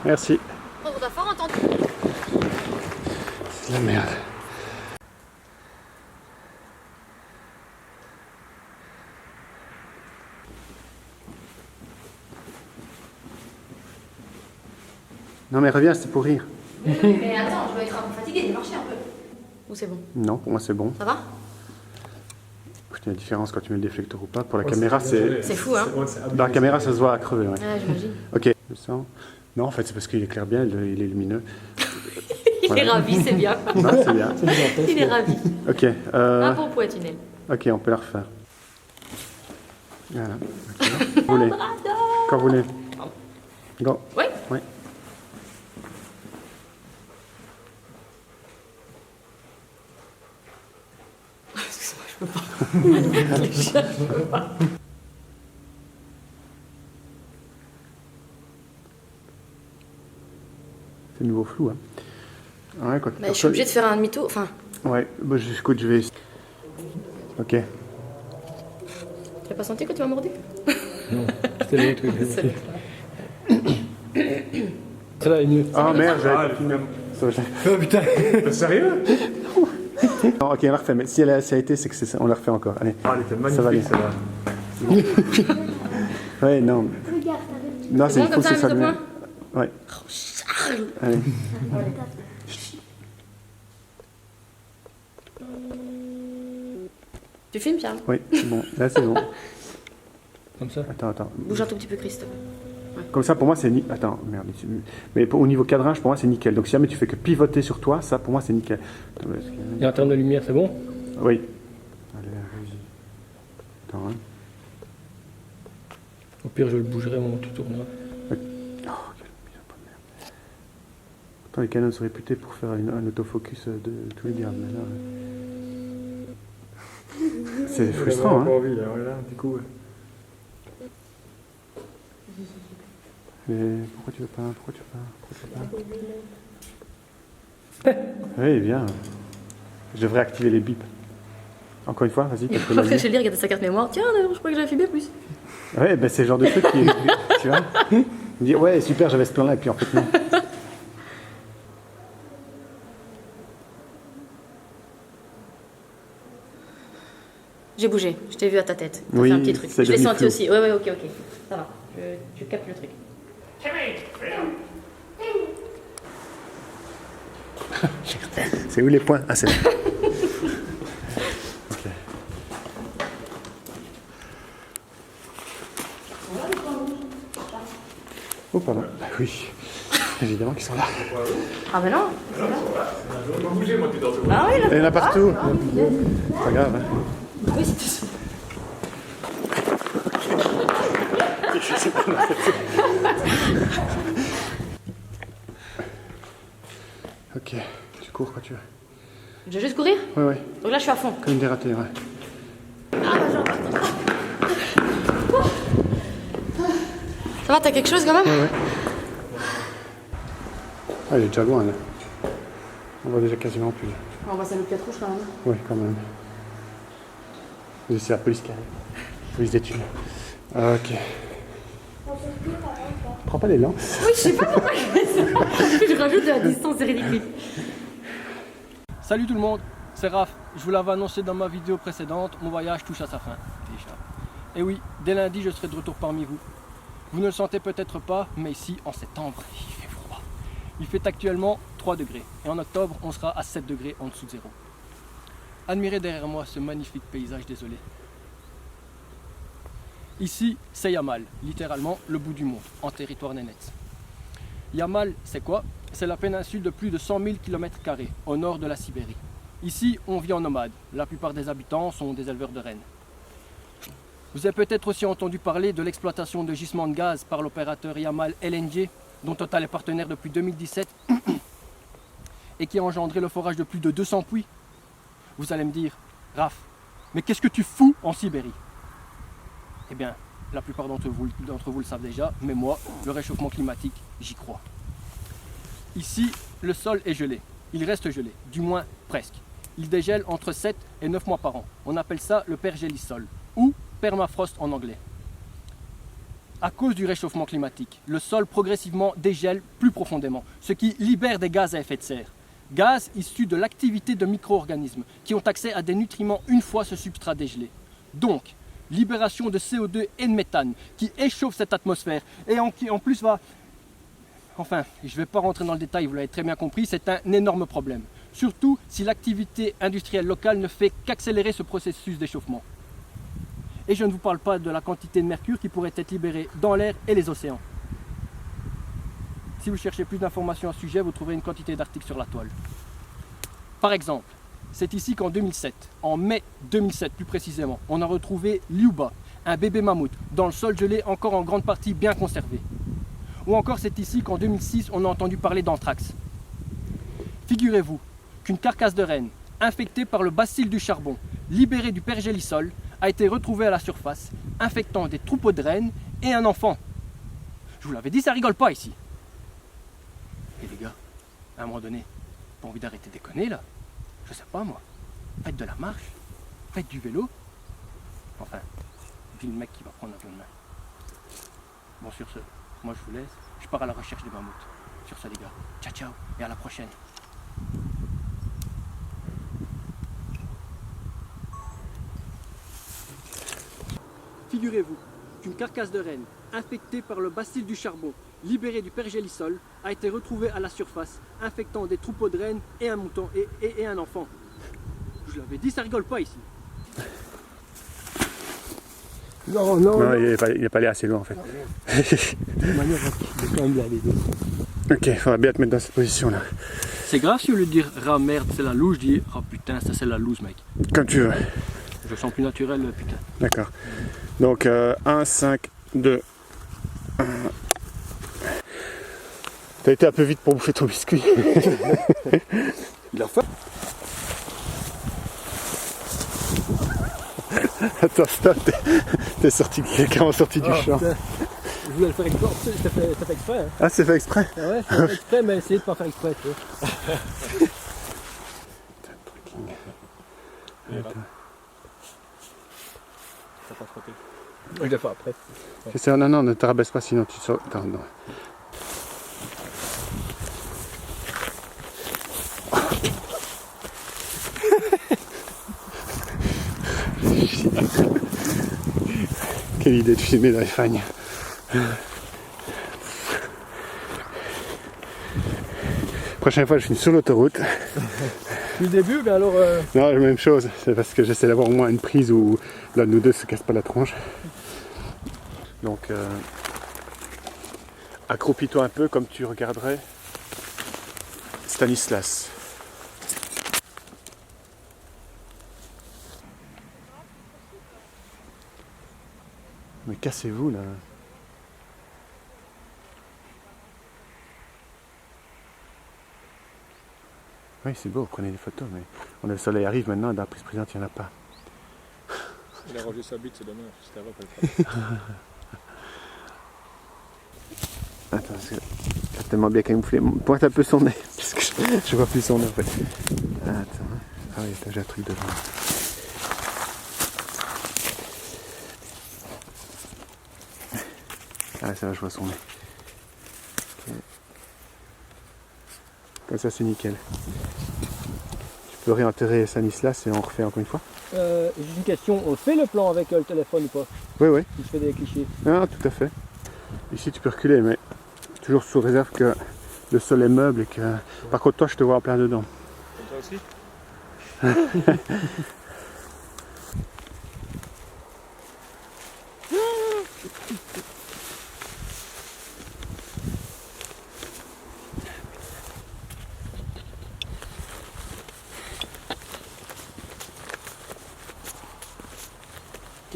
S2: Merci.
S6: On t'a fort entendu.
S2: C'est de la merde. Non mais reviens, c'est pour rire.
S6: Mais attends, je dois être un peu fatiguée, j'ai marché un peu. Ou c'est bon?
S2: Non, pour moi c'est bon.
S6: Ça va?
S2: Il y a une différence quand tu mets le déflecteur ou pas. Pour la caméra, c'est...
S6: C'est fou, hein?
S2: Dans la caméra, ça se voit à crever, ouais.
S6: Ouais, j'imagine.
S2: Ok, je sens. Non, en fait, c'est parce qu'il éclaire bien, il est lumineux.
S6: Il est ravi, c'est bien.
S2: Non, c'est bien.
S6: Il est ravi.
S2: Ok,
S6: Un bon poids tunnel.
S2: ok, on peut la refaire. Voilà. Okay. Vous voulez. Quand vous voulez. Go.
S6: Oui.
S2: Oui.
S6: Excuse-moi, je peux pas.
S2: C'est de nouveau flou, hein. Ouais, quoi.
S6: Bah, je suis obligée de faire un demi-tour. Enfin,
S2: Ouais, bah, écoute, je vais... Ok.
S6: tu l'as pas senti quand tu m'as mordu?
S1: C'était l'autre. Celle-là est mieux.
S2: Ah merde, j'avais pas filmé.
S1: Oh putain.
S4: Sérieux?
S2: Non, ok, on la refait, mais si elle a été, c'est que c'est ça, on la refait encore. Allez.
S4: Ah, elle était
S2: Ça va aller.
S4: magnifique, celle-là.
S2: Ouais, non.
S5: Regarde,
S2: Non,
S6: C'est bon
S2: il faut
S6: comme
S2: que
S6: ça,
S2: ce soit
S6: mise au
S2: bien.
S6: point?
S2: Ouais. Allez.
S6: Tu filmes, Charles?
S2: Oui, c'est bon. Là, c'est bon.
S1: Comme ça.
S2: Attends.
S6: Bouge un tout petit peu, Christophe.
S2: Comme ça, pour moi, c'est nickel. Attends, merde. Mais au niveau cadrage, pour moi, c'est nickel. Donc, si jamais tu fais que pivoter sur toi, ça, pour moi, c'est nickel. Attends,
S1: Et en termes de lumière, c'est bon?
S2: oui. Allez, vas-y. Attends, hein.
S1: Au pire, je le bougerai au moment où tu tourneras.
S2: Oh, quelle mise en point de merde. Pourtant, les Canon sont réputés pour faire un autofocus de tous les diables. Mais là, c'est frustrant, hein.
S4: Envie, là, voilà, du coup.
S2: Mais pourquoi tu veux pas Oui, bien. Je devrais activer les bips. Encore une fois, vas-y. parce que la
S6: Après,
S2: lumière-
S6: je vais regarder sa carte mémoire. Tiens, d'ailleurs, je crois que j'avais filmé plus.
S2: Ouais, ben c'est le genre de truc qui... tu vois me dire, ouais, super, j'avais ce plan-là, et puis en fait, non.
S6: J'ai bougé, je t'ai vu à ta tête. T'as
S2: Oui,
S6: fait un petit truc.
S2: c'est
S6: Je l'ai
S2: devenu
S6: senti
S2: flou.
S6: aussi. Ouais, ok. Ça va. Je capte le truc.
S2: C'est où les points? Ah, c'est là. Ok. Oh, pardon. Bah oui, évidemment qu'ils sont là.
S6: Ah, bah non.
S4: Je vais pas bouger, moi, tu dors.
S6: Ah oui, là.
S2: Il y en a partout. Pas grave, hein.
S6: Oui, c'est
S2: Ok, tu cours quand tu veux.
S6: Je vais juste courir.
S2: Ouais.
S6: Donc là, je suis à fond.
S2: Comme une dératée, ouais.
S6: Ça va, t'as quelque chose quand même?
S2: Ouais. Ah, il est déjà loin, là. On voit déjà quasiment plus.
S6: On va saluer le rouge quand même.
S2: Ouais, quand même. Oui, c'est la police qui arrive. Police d'études. Ok. Prends pas les lampes.
S6: Oui, je sais pas pourquoi je fais ça. Je rajoute de la distance, c'est ridicule.
S1: Salut tout le monde, c'est Raph. Je vous l'avais annoncé dans ma vidéo précédente, mon voyage touche à sa fin. Déjà. Et oui, dès lundi, je serai de retour parmi vous. Vous ne le sentez peut-être pas, mais ici, en septembre, il fait froid. Il fait actuellement 3 degrés. Et en octobre, on sera à 7 degrés en dessous de zéro. Admirez derrière moi ce magnifique paysage désolé. Ici, c'est Yamal, littéralement le bout du monde, en territoire nénètse. Yamal, c'est quoi? C'est la péninsule de plus de 100 000 km² au nord de la Sibérie. Ici, on vit en nomade. La plupart des habitants sont des éleveurs de rennes. Vous avez peut-être aussi entendu parler de l'exploitation de gisements de gaz par l'opérateur Yamal LNG, dont Total est partenaire depuis 2017 et qui a engendré le forage de plus de 200 puits. Vous allez me dire, Raph, mais qu'est-ce que tu fous en Sibérie? Eh bien, la plupart d'entre vous le savent déjà, mais moi, le réchauffement climatique, j'y crois. Ici, le sol est gelé. Il reste gelé, du moins presque. Il dégèle entre 7 et 9 mois par an. On appelle ça le pergélisol, ou permafrost en anglais. À cause du réchauffement climatique, le sol progressivement dégèle plus profondément, ce qui libère des gaz à effet de serre. Gaz issus de l'activité de micro-organismes qui ont accès à des nutriments une fois ce substrat dégelé. Donc, libération de CO2 et de méthane qui échauffe cette atmosphère et qui en plus va Enfin, je ne vais pas rentrer dans le détail, vous l'avez très bien compris, c'est un énorme problème. Surtout si l'activité industrielle locale ne fait qu'accélérer ce processus d'échauffement. Et je ne vous parle pas de la quantité de mercure qui pourrait être libérée dans l'air et les océans. Si vous cherchez plus d'informations à ce sujet, vous trouverez une quantité d'articles sur la toile. Par exemple, c'est ici qu'en 2007, en mai 2007 plus précisément, on a retrouvé Liuba, un bébé mammouth, dans le sol gelé encore en grande partie bien conservé. Ou encore c'est ici qu'en 2006, on a entendu parler d'anthrax. Figurez-vous qu'une carcasse de renne, infectée par le bacille du charbon, libérée du pergélisol, a été retrouvée à la surface, infectant des troupeaux de rennes et un enfant. Je vous l'avais dit, ça rigole pas ici. Et les gars, à un moment donné, pas envie d'arrêter de déconner là? Je sais pas moi. Faites de la marche, faites du vélo. Enfin, puis le mec qui va prendre un peu de main. Bon, sur ce, moi je vous laisse, je pars à la recherche des mammouths. Sur ce les gars, ciao ciao et à la prochaine. Figurez-vous qu'une carcasse de renne, infectée par le bacille du charbon, libérée du pergélisol, a été retrouvée à la surface, infectant des troupeaux de rennes et un mouton et un enfant. Je vous l'avais dit, ça rigole pas ici.
S2: Non, il n'est pas allé assez loin en fait.
S1: De toute manière, je vais quand même y aller.
S2: Ok, il faudra bien te mettre dans cette position là.
S1: C'est grave si au lieu de dire ah merde c'est la loose, je dis oh putain ça c'est la loose mec.
S2: Comme tu veux.
S1: Je sens plus naturel putain.
S2: D'accord. Donc 1, 5, 2, 1. T'as été un peu vite pour bouffer ton biscuit.
S1: Il a faim.
S2: Attends, stop, t'es sorti, quelqu'un est sorti du champ.
S1: Putain. Je voulais le faire exprès, c'est fait exprès. Hein.
S2: Ah, c'est fait exprès?
S1: Ah ouais, c'est fait exprès, mais essayez de pas faire exprès. Tu vois. Ça pas frotté. Je l'ai fait après.
S2: C'est ça, non, ne te rabaisse pas sinon tu sors. Attends, non. Quelle idée de filmer dans les fagnes. Prochaine fois je finis sur l'autoroute.
S1: Depuis le début, mais alors...
S2: Non, la même chose, c'est parce que j'essaie d'avoir au moins une prise où l'un de nous deux se casse pas la tronche. Donc accroupis-toi un peu comme tu regarderais Stanislas. Mais cassez-vous là. Oui, c'est beau, prenez des photos, mais le soleil arrive maintenant, dans la prise présente, il n'y en a pas.
S4: Il a rangé sa bite, c'est dommage. C'était avant qu'elle le fasse.
S2: Attends, parce que c'est tellement bien camouflé. Pointe un peu son nez, parce que je vois plus son nez en fait. Attends, ah oui, j'ai un truc devant. Ah ça va, je vois son nez. Okay. Comme ça c'est nickel. Tu peux réenterrer Stanislas et on refait encore une fois?
S1: J'ai une question, on fait le plan avec le téléphone ou pas?
S2: Oui, oui.
S1: Si je fais des clichés.
S2: Ah, tout à fait. Ici tu peux reculer, mais toujours sous réserve que le sol est meuble et que... Par contre toi je te vois en plein dedans.
S4: Comme ça aussi?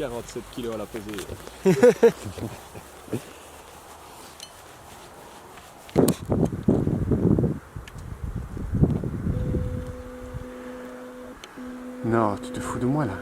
S4: « 47 kilos à la pesée. »
S2: Non, tu te fous de moi là.